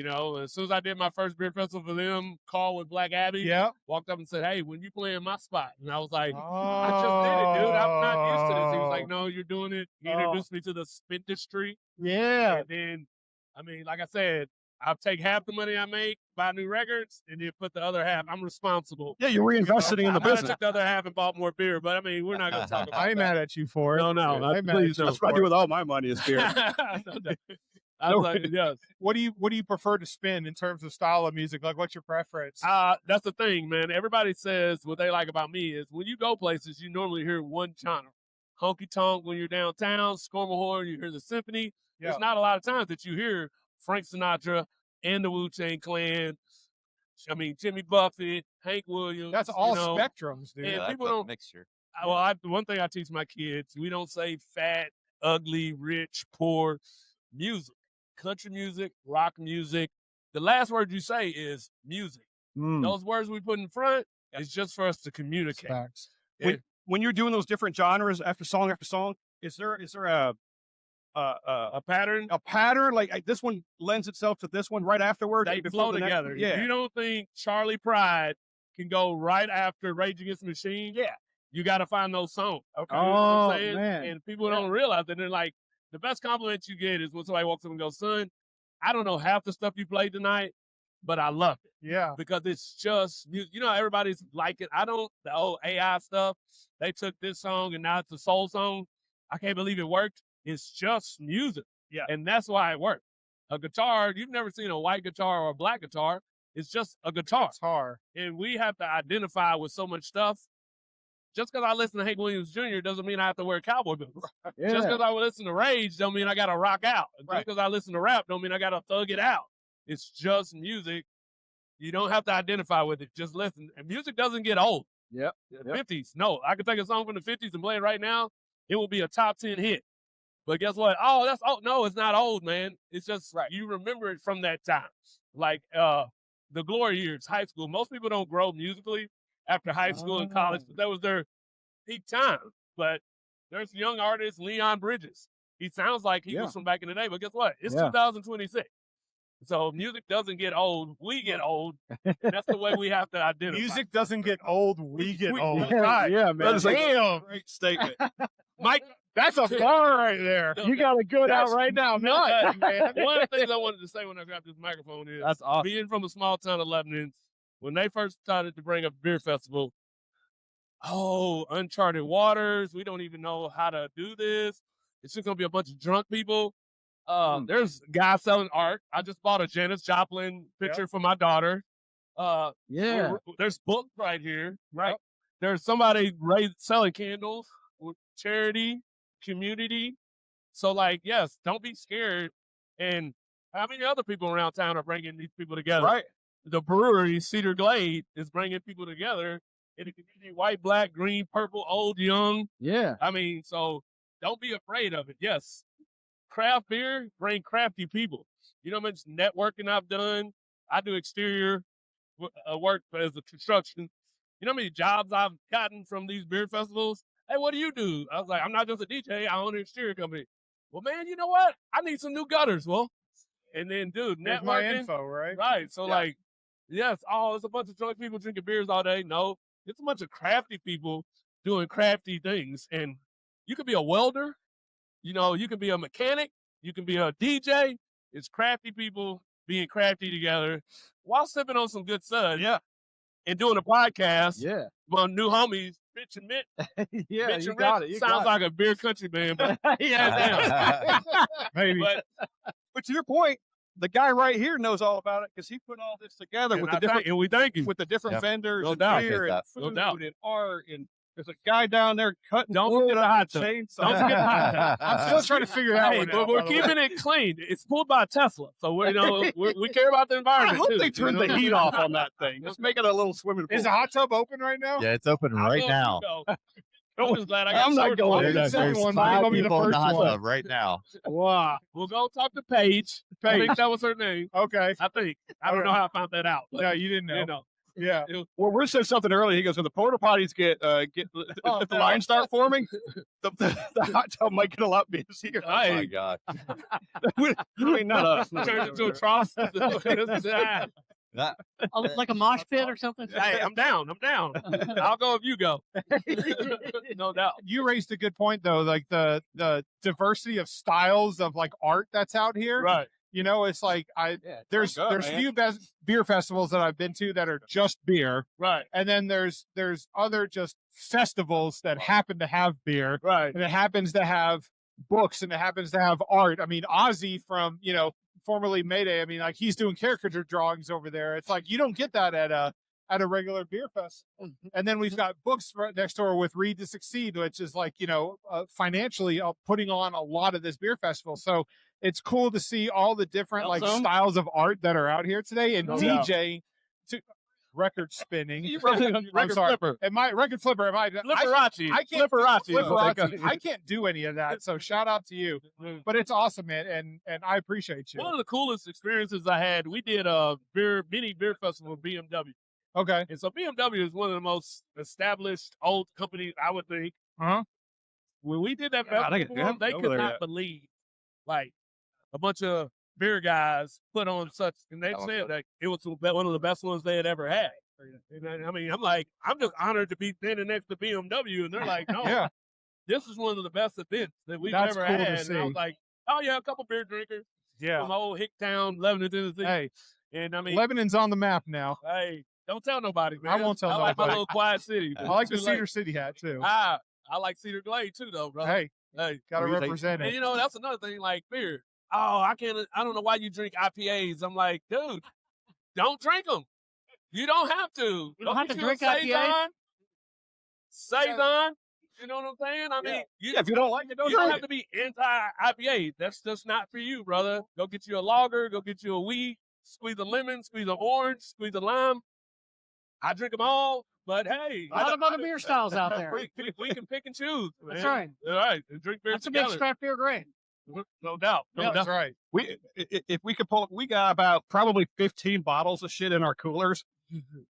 As soon as I did my first beer festival for them, call with Black Abbey. Yeah. Walked up and said, "Hey, when you play in my spot?" And I was like, "I just did it, dude. I'm not used to this." He was like, "No, you're doing it." He introduced me to the spin industry. Yeah. And then, like I said, I'll take half the money I make, buy new records, and then put the other half. I'm responsible. Yeah, you're reinvesting in the I business. took the other half and bought more beer, but I mean, we're not going to talk about I ain't mad at you for it. No, Please, that's what I do with all my money is beer. I was like, yes. What do you prefer to spin in terms of style of music? Like, what's your preference? That's the thing, man. Everybody says what they like about me is when you go places, you normally hear one genre. Honky tonk when you're downtown, Scormahorn, you hear the symphony. Yeah. There's not a lot of times that you hear Frank Sinatra and the Wu-Tang Clan. I mean, Jimmy Buffett, Hank Williams. That's all spectrums, dude. And Yeah, people that's a don't. mixture. One thing I teach my kids: we don't say fat, ugly, rich, poor. Music, country music, rock music. The last word you say is music. Those words we put in front is just for us to communicate. Facts. When you're doing those different genres after song, is there a pattern? A pattern like this one lends itself to this one right afterward. They flow together. Yeah. You don't think Charlie Pride can go right after Rage Against the Machine? Yeah. You got to find those songs. Okay. You know what Oh, I'm saying? man. And people don't realize that. They're like, the best compliment you get is when somebody walks up and goes, son, I don't know half the stuff you played tonight, but I love it. Yeah. Because it's just, everybody's like it. The old AI stuff, they took this song and now it's a soul song. I can't believe it worked. It's just music. Yeah. And that's why it worked. A guitar, you've never seen a white guitar or a black guitar. It's just a guitar. And we have to identify with so much stuff. Just because I listen to Hank Williams Jr. doesn't mean I have to wear cowboy boots. Yeah. Just because I listen to Rage don't mean I got to rock out. Right. Just because I listen to rap don't mean I got to thug it out. It's just music. You don't have to identify with it. Just listen. And music doesn't get old. Yep. The 50s. No, I could take a song from the 50s and play it right now. It will be a top 10 hit. But guess what? Oh, that's old. No, it's not old, man. It's just you remember it from that time. Like the glory years, high school. Most people don't grow musically after high school and college, but that was their peak time. But there's young artist, Leon Bridges. He sounds like he was from back in the day, but guess what? It's 2026. So music doesn't get old. We get old. And that's the way we have to identify. Music doesn't get old. We get old. Right. Yeah, man. That's like a great statement. Mike, that's a bar right there. No, You got a good out right now. Nuts, man. One of the things I wanted to say when I grabbed this microphone is That's awesome. being from a small town of Lebanon, when they first started to bring up beer festival, uncharted waters. We don't even know how to do this. It's just going to be a bunch of drunk people. There's guys selling art. I just bought a Janis Joplin picture for my daughter. There's books right here. Right. There's somebody selling candles with charity, community. So, yes, don't be scared. And how many other people around town are bringing these people together? Right. The brewery, Cedar Glade, is bringing people together in the community, white, black, green, purple, old, young. Yeah. I mean, so don't be afraid of it. Yes. Craft beer, bring crafty people. You know how much networking I've done? I do exterior work as a construction. You know how many jobs I've gotten from these beer festivals? Hey, what do you do? I was like, I'm not just a DJ. I own an exterior company. Well, man, you know what? I need some new gutters. Well, and then, dude, There's networking. my info, right? Right. So, yes, it's a bunch of drunk people drinking beers all day. No, it's a bunch of crafty people doing crafty things. And you could be a welder. You can be a mechanic. You can be a DJ. It's crafty people being crafty together while sipping on some good suds. Yeah. And doing a podcast. Yeah. Well, new homies, Mitch and Mitch. Yeah, Mitch you and got Rich it. You sounds got like a beer country band, but Yeah. Maybe. But to your point, the guy right here knows all about it because he put all this together with the different and we thank you with the different vendors No and doubt. beer and Appreciate food No doubt. and art and there's a guy down there cutting. Don't wood forget the up hot with tub. chainsaws. Don't forget the hot tub. I'm still trying to figure that Hey, one but out. we're by the way. keeping it clean. It's pulled by Tesla, so we care about the I environment. hope too, they turn the heat off on that thing. Just make it a little swimming pool. Is the hot tub open right now? Yeah, it's open I'll right go if now. you go. I'm just glad I got I'm not short going on to it. that. Second There's one, might 5 be the people in the first hot one. tub right now. Wow. We'll go talk to Paige. I think that was her name. Okay. I think. I don't know how I found that out. But, No, you didn't know. you know. Yeah. Well, we said something earlier. He goes, when the porta potties get if the lines start forming, the hot tub might get a lot busier. Oh my Hey, God. I mean, not us. turned into a trough. That- Like a mosh pit or something? Hey, I'm down. I'll go if you go. No doubt. You raised a good point though, like the diversity of styles of like art that's out here. Right. You know, it's like there's few beer festivals that I've been to that are just beer, right? And then there's other just festivals that happen to have beer, right? And it happens to have books and it happens to have art. I mean, Ozzy from formerly Mayday. I mean, like he's doing caricature drawings over there. It's like you don't get that at a regular beer fest. And then we've got books right next door with Read to Succeed, which is like financially putting on a lot of this beer festival. So it's cool to see all the different like styles of art that are out here today, and DJ to record spinning. I'm sorry. Flipper. Am I record flipper? Am I Flipperati? I can't Flipperati. I can't do any of that. So shout out to you. But it's awesome, man, and I appreciate you. One of the coolest experiences I had, we did a mini beer festival with BMW. Okay. And so BMW is one of the most established old companies, I would think. When we did that festival, they could not believe, like, a bunch of beer guys put on such, and they said that it was one of the best ones they had ever had. And I mean, I'm just honored to be standing next to BMW, and they're like, no, this is one of the best events that we've ever had. And I was like, oh yeah, a couple beer drinkers. Yeah. From old Hicktown, Lebanon, Tennessee. Hey. And I mean, Lebanon's on the map now. Hey, don't tell nobody, man. I won't tell nobody. I like my nobody. little quiet city. I like the Cedar City hat too. I like Cedar Glade too, though, bro. Hey, gotta represent it. And that's another thing, like beer. Oh, I don't know why you drink IPAs. I'm like, dude, don't drink them. You don't have to. You don't have to drink IPAs. Saison. You know what I'm saying? I mean, if you don't like it, you don't have to be anti-IPA. That's just not for you, brother. Go get you a lager. Go get you a wheat. Squeeze a lemon. Squeeze an orange. Squeeze a lime. I drink them all, but hey. A lot of other beer styles out there. We can pick and choose, man. That's right. All right. And drink beer That's together. what makes craft beer great. No doubt. No doubt. That's right. If we could pull, we got about probably 15 bottles of shit in our coolers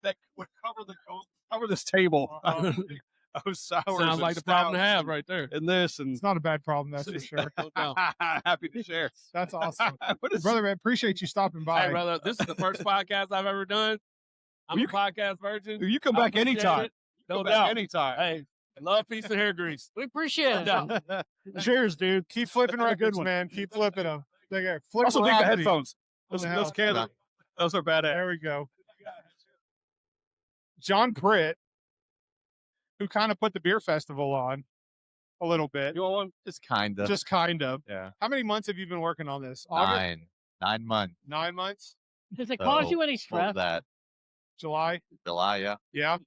that would cover this table. Of sours. Sounds like the problem to have right there. And this, and it's not a bad problem, that's for sure. Happy to share. That's awesome, brother. Man, appreciate you stopping by. Hey, brother, this is the first podcast I've ever done. I'm a podcast virgin. You come back anytime. No doubt. Anytime. Hey, love, peace, and hair grease. We appreciate it. Cheers, dude. Keep flipping records, man. Keep flipping them. Take care. Flip Also, think of Rocky. headphones. Those are badass. There we go. John Pritt, who kind of put the beer festival on a little bit. You want one? Just kind of. Just kind of. Yeah. How many months have you been working on this? 9 months. 9 months? Does it cause you any stress? That July, yeah. Yeah.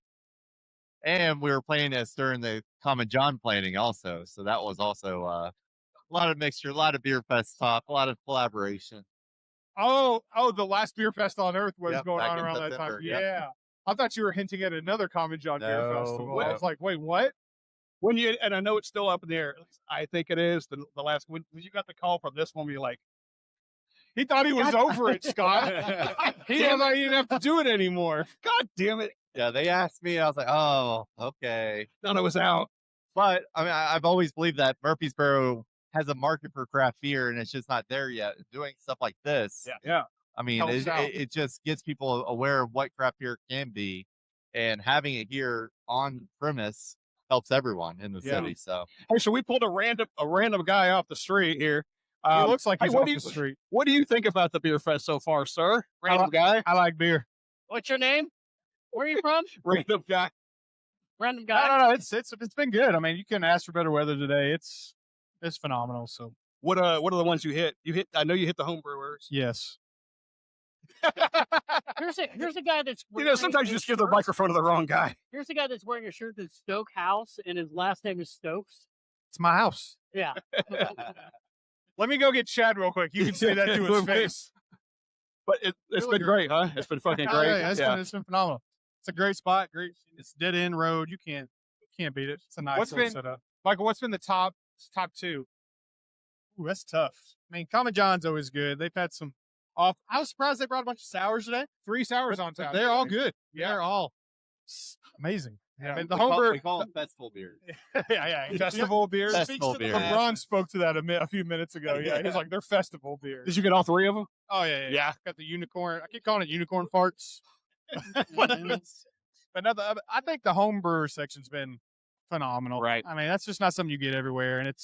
And we were playing this during the Common John planning also. So that was also a lot of mixture, a lot of beer fest talk, a lot of collaboration. Oh, the last beer fest on earth was going back on in around that September, time. yep. Yeah. I thought you were hinting at another Common John beer festival. I was like, wait, what? And I know it's still up in the air. I think it is the last when you got the call from this one, you're like, he thought he was over it, Scott. He thought he didn't have to do it anymore. God damn it. Yeah, they asked me, I was like, oh, okay. Thought it was out. But I mean, I've always believed that Murfreesboro has a market for craft beer and it's just not there yet. Doing stuff like this. Yeah. I mean, it just gets people aware of what craft beer can be, and having it here on premise helps everyone in the city. So, hey, so we pulled a random guy off the street here. He looks like he's off the street. What do you think about the beer fest so far, sir? Random guy. I like beer. What's your name? Where are you from? Random guy. Random guy. No. It's been good. I mean, you couldn't ask for better weather today. It's phenomenal. So, what are the ones you hit? I know you hit the homebrewers. Yes. Here's a guy that's sometimes you just give the microphone to the wrong guy. Here's a guy that's wearing a shirt that's Stoke House and his last name is Stokes. It's my house. Yeah. Let me go get Chad real quick. You can say that to his face. But it's been great, huh? It's been fucking great. It's been phenomenal. It's a great spot. Great. It's dead end road. You can't beat it. It's a nice little setup. Michael, what's been the top two? Ooh, that's tough. I mean, Common John's always good. They've had some off. I was surprised they brought a bunch of sours today. 3 sours on tap. They're all good. Yeah. They're all amazing. Yeah. I mean, we call it festival beers. yeah. Festival beers. Festival beers. LeBron spoke to that a few minutes ago. Yeah. He's like, they're festival beers. Did you get all 3 of them? Oh, yeah. Got the unicorn. I keep calling it unicorn farts. But I think the home brewer section's been phenomenal. Right. I mean, that's just not something you get everywhere. And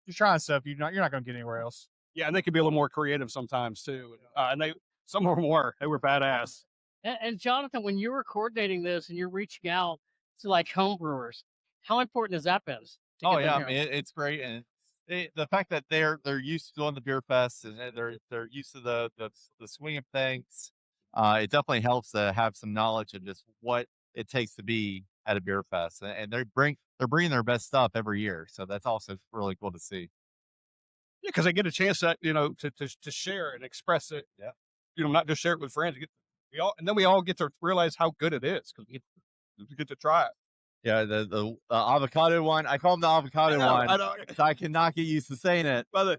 you're trying stuff you're not going to get anywhere else. Yeah, and they could be a little more creative sometimes too. And some of them were badass. And Jonathan, when you were coordinating this and you're reaching out to like homebrewers, how important has that been? Oh yeah, I mean, it's great, and the fact that they're used to doing the beer fest and they're used to the swing of things, it definitely helps to have some knowledge of just what it takes to be at a beer fest, and they're bringing their best stuff every year, so that's also really cool to see. Yeah, because they get a chance to share and express it. Yeah, not just share it with friends. We all get to realize how good it is because we get to try it. Yeah, the avocado one. I call them the avocado one. I know. So I cannot get used to saying it. But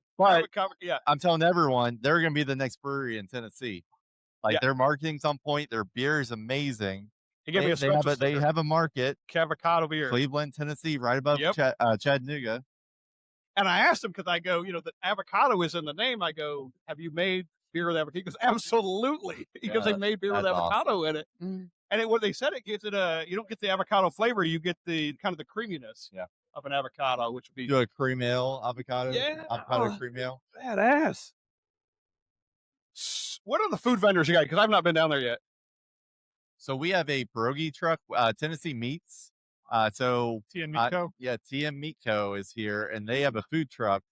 yeah, I'm telling everyone they're going to be the next brewery in Tennessee. Like their marketing's on point. Their beer is amazing. They have a market. Avocado beer, Cleveland, Tennessee, right above Chattanooga. And I asked him because I go, the avocado is in the name. I go, have you made beer with avocado? He goes, absolutely, because they made beer with avocado in it. Mm. And what they said, it gives it you don't get the avocado flavor, you get the kind of the creaminess of an avocado, which would be do a cream ale avocado. Yeah, avocado cream ale. Badass. What are the food vendors you got? Because I've not been down there yet. So we have a pierogi truck, Tennessee Meats. So TN Meat Co. TN Meat Co. is here, and they have a food truck,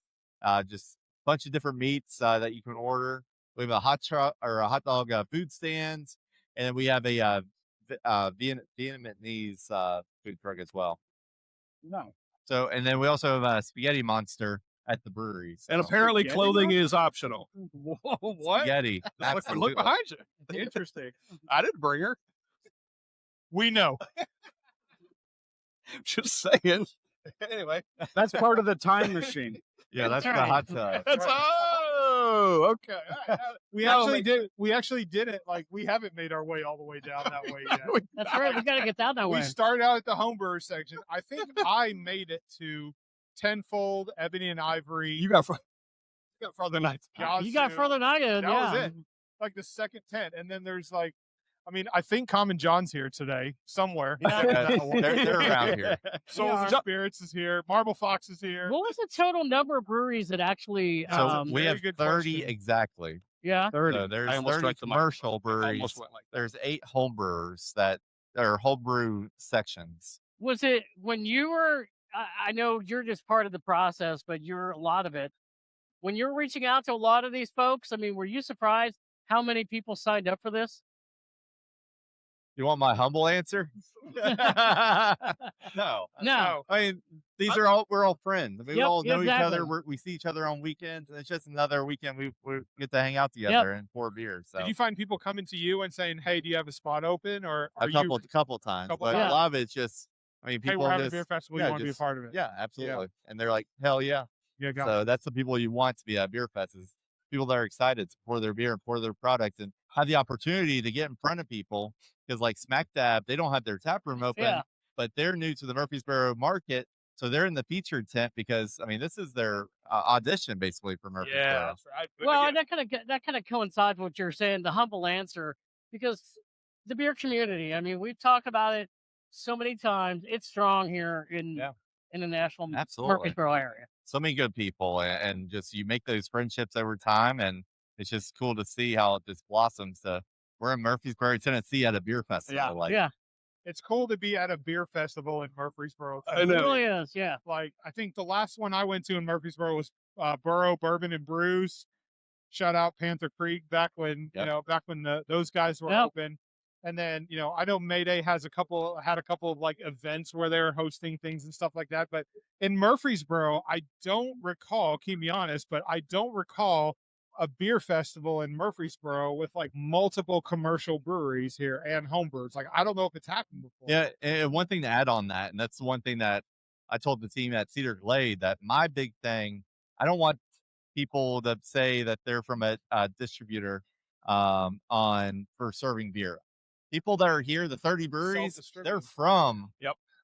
just a bunch of different meats that you can order. We have a hot dog food stand, and we have a Vietnamese food truck as well. No. So, and then we also have a spaghetti monster at the breweries. And apparently clothing is optional. Whoa, what? Spaghetti. Look behind you. Interesting. I didn't bring her. We know. Just saying. Anyway, that's part of the time machine. Yeah, that's the hot tub. Okay. We actually did it. Like, we haven't made our way all the way down that way yet. That's right. We got to get down that way. We started out at the homebrewer section. I think I made it to Tenfold, Ebony and Ivory. You got further than I did. You got further than I did. That was it. Like the second tent, and then there's like, I think Common John's here today somewhere. Yeah. They're around here. Souls and Spirits is here. Marble Fox is here. What was the total number of breweries that actually? So we have 30 exactly. Yeah, 30. So there's 30 commercial breweries. There's 8 homebrewers that are homebrew sections. Was it when you were? I know you're just part of the process, but you're a lot of it. When you're reaching out to a lot of these folks, were you surprised how many people signed up for this? You want my humble answer? No. I mean, we're all friends. We all know each other. We see each other on weekends, and it's just another weekend we get to hang out together and pour beers. So. Did you find people coming to you and saying, "Hey, do you have a spot open?" Or a couple times, but a lot of it's just, people. Hey, we're having a beer festival. You want to be a part of it? Yeah, absolutely. Yeah. And they're like, "Hell yeah!" So that's the people you want to be at beer fest, is people that are excited to pour their beer and pour their product and have the opportunity to get in front of people. Because like Smack Dab, they don't have their tap room open, but they're new to the Murfreesboro market. So they're in the featured tent because, this is their audition basically for Murfreesboro. Yeah, that's right. Well, that kind of coincides with what you're saying, the humble answer, because the beer community, we've talked about it so many times. It's strong here in the national Murfreesboro area. So many good people, and just you make those friendships over time, and it's just cool to see how it just blossoms to, we're in Murfreesboro, Tennessee at a beer festival. It's cool to be at a beer festival in Murfreesboro. It really is, yeah. Like, I think the last one I went to in Murfreesboro was Borough Bourbon and Brews. Shout out Panther Creek back when those guys were open. And then I know Mayday had a couple of like events where they were hosting things and stuff like that. But in Murfreesboro, I don't recall. Keep me honest, but I don't recall a beer festival in Murfreesboro with like multiple commercial breweries here and homebrewers. Like, I don't know if it's happened before. Yeah, and one thing to add on that, and that's the one thing that I told the team at Cedar Glade, that my big thing, I don't want people to say that they're from a distributor for serving beer. People that are here, the 30 breweries, they're from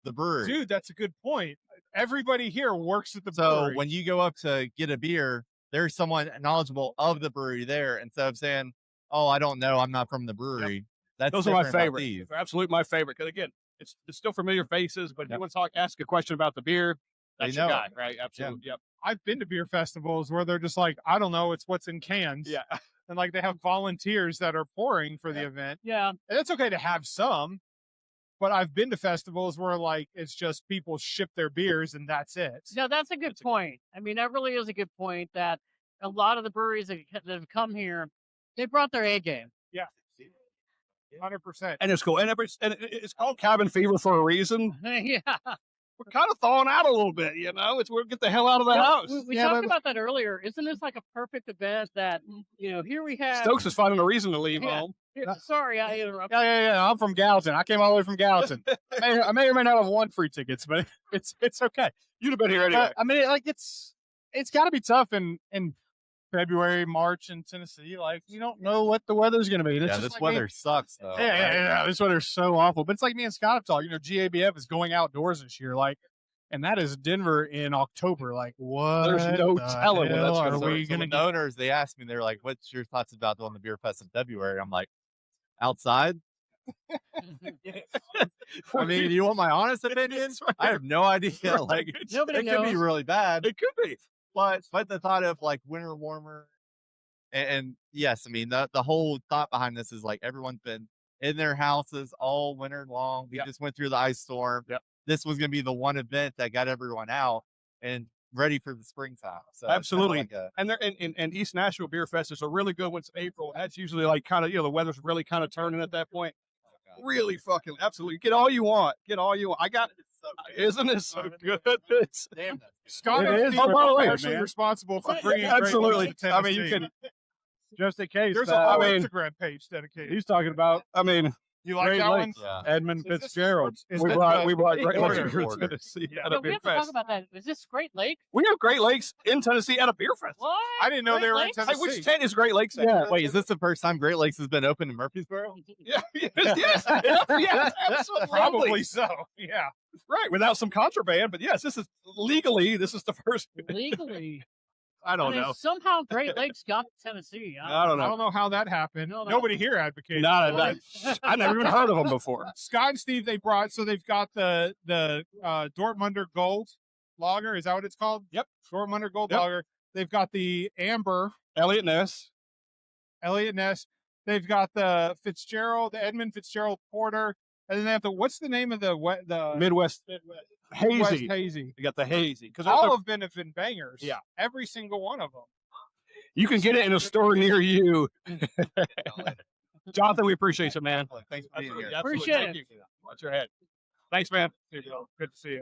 the brewery. Dude, that's a good point. Everybody here works at the brewery. brewery. When you go up to get a beer, there's someone knowledgeable of the brewery there, instead of saying, "Oh, I don't know, I'm not from the brewery." Those are my favorite. They're absolutely my favorite. Because again, it's still familiar faces, but if you want to ask a question about the beer, that's your guy, right? Absolutely. Yep. I've been to beer festivals where they're just like, I don't know, it's what's in cans. Yeah. And like they have volunteers that are pouring for the event. Yeah. And it's okay to have some, but I've been to festivals where like it's just people ship their beers and that's it. No, that's a good point. I mean, that really is a good point that a lot of the breweries that have come here, they brought their A game. Yeah. 100%. And it's cool. And it's called cabin fever for a reason. Yeah. We're kind of thawing out a little bit, you know. It's we're get the hell out of the house. We talked about that earlier. Isn't this like a perfect event that, here we have Stokes is finding a reason to leave Yeah. home. Sorry, I interrupted. Yeah. I'm from Gallatin. I came all the way from Gallatin. I may or may not have won free tickets, but it's okay. You'd have been here anyway. I mean, it's got to be tough in February, March in Tennessee. Like, you don't know what the weather's going to be. It's Yeah, just this like weather sucks though. Yeah. This weather's so awful. But it's like me and Scott have talked. GABF is going outdoors this year. Like, and that is Denver in October. Like, what? There's no the telling what hell that's are gonna we be. So going to the owners, they asked me, they're like, what's your thoughts about doing the beer fest in February? I'm like, outside? I mean, you want my honest opinion? I have no idea. Like, Nobody it could be knows. really bad. It could be. But the thought of like winter warmer, and yes, I mean the whole thought behind this is like everyone's been in their houses all winter long. We just went through the ice storm. Yep. This was going to be the one event that got everyone out and ready for the springtime. So Absolutely. it's kinda And they're and East Nashville Beer Fest is a really good one. It's April. That's usually like kind of, the weather's really kind of turning at that point. Really fucking absolutely. Get all you want. Get all you want. I got isn't it so good? It's damn. Scott It is is, by the way, partially man. responsible for bringing Absolutely. great I mean, you Tennessee. can. just in case. There's a whole I mean, Instagram page dedicated. he's talking about I mean, You like Great that Lakes. one? Yeah. Edmund Is this- Fitzgerald. is we this brought the- we brought Great Order, Lakes to order. Tennessee Yeah. at Yeah, a we beer have to talk fest. about that. Is this Great Lake? We have Great Lakes in Tennessee at a beer fest. What? I didn't know Great they were in Lakes? Hey, Tennessee. which tent is Great Lakes at? Yeah. Wait, is this the first time Great Lakes has been open in Murfreesboro? Yeah, yes, absolutely. Probably so. Yeah. Right, without some contraband, but yes, this is the first. Legally. I don't I mean, know. Somehow Great Lakes got to Tennessee. I don't I know. don't know how that happened. No, no. Nobody here advocated. Not for it. that. I never even heard of them before. Scott and Steve, they brought, so they've got the Dortmunder Gold Lager. Is that what it's called? Yep. Dortmunder Gold Yep. Lager. They've got the Amber Elliot Ness. They've got the Edmund Fitzgerald Porter. And then they have what's the name of the Midwest Hazy? Hazy. You got the hazy because All of them have been bangers. Yeah. Every single one of them. you can get it in a store near you. Jonathan, we appreciate you, man. Thanks for being here. Absolutely. Appreciate Thank it. you. Watch your head. Thanks, man. Good to see you.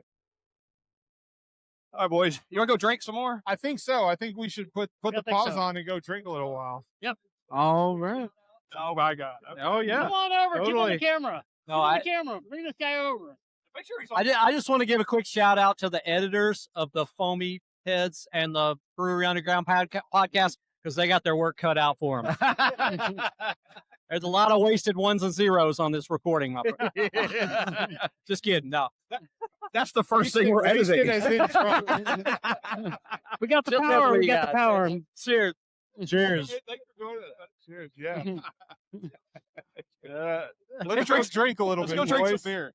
All right, boys. You want to go drink some more? I think so. I think we should put Yeah, the I think pause so. on and go drink a little while. All right. Oh my God. Oh, yeah. Come on over. Get on Totally. the camera. No, Get on I, the camera. Bring this guy over. Make sure he's I just want to give a quick shout out to the editors of the Foamy Heads and the Brewery Underground Podcast because they got their work cut out for them. There's a lot of wasted ones and zeros on this recording. My friend. Just kidding. No. That's the first thing we're Wasted editing. as in drunk. We got the Just power. what We got the power. Cheers. Cheers. Thanks for doing that. Cheers. Yeah. Let's Let's drink. drink a little Let's bit. go drink some boys. beer.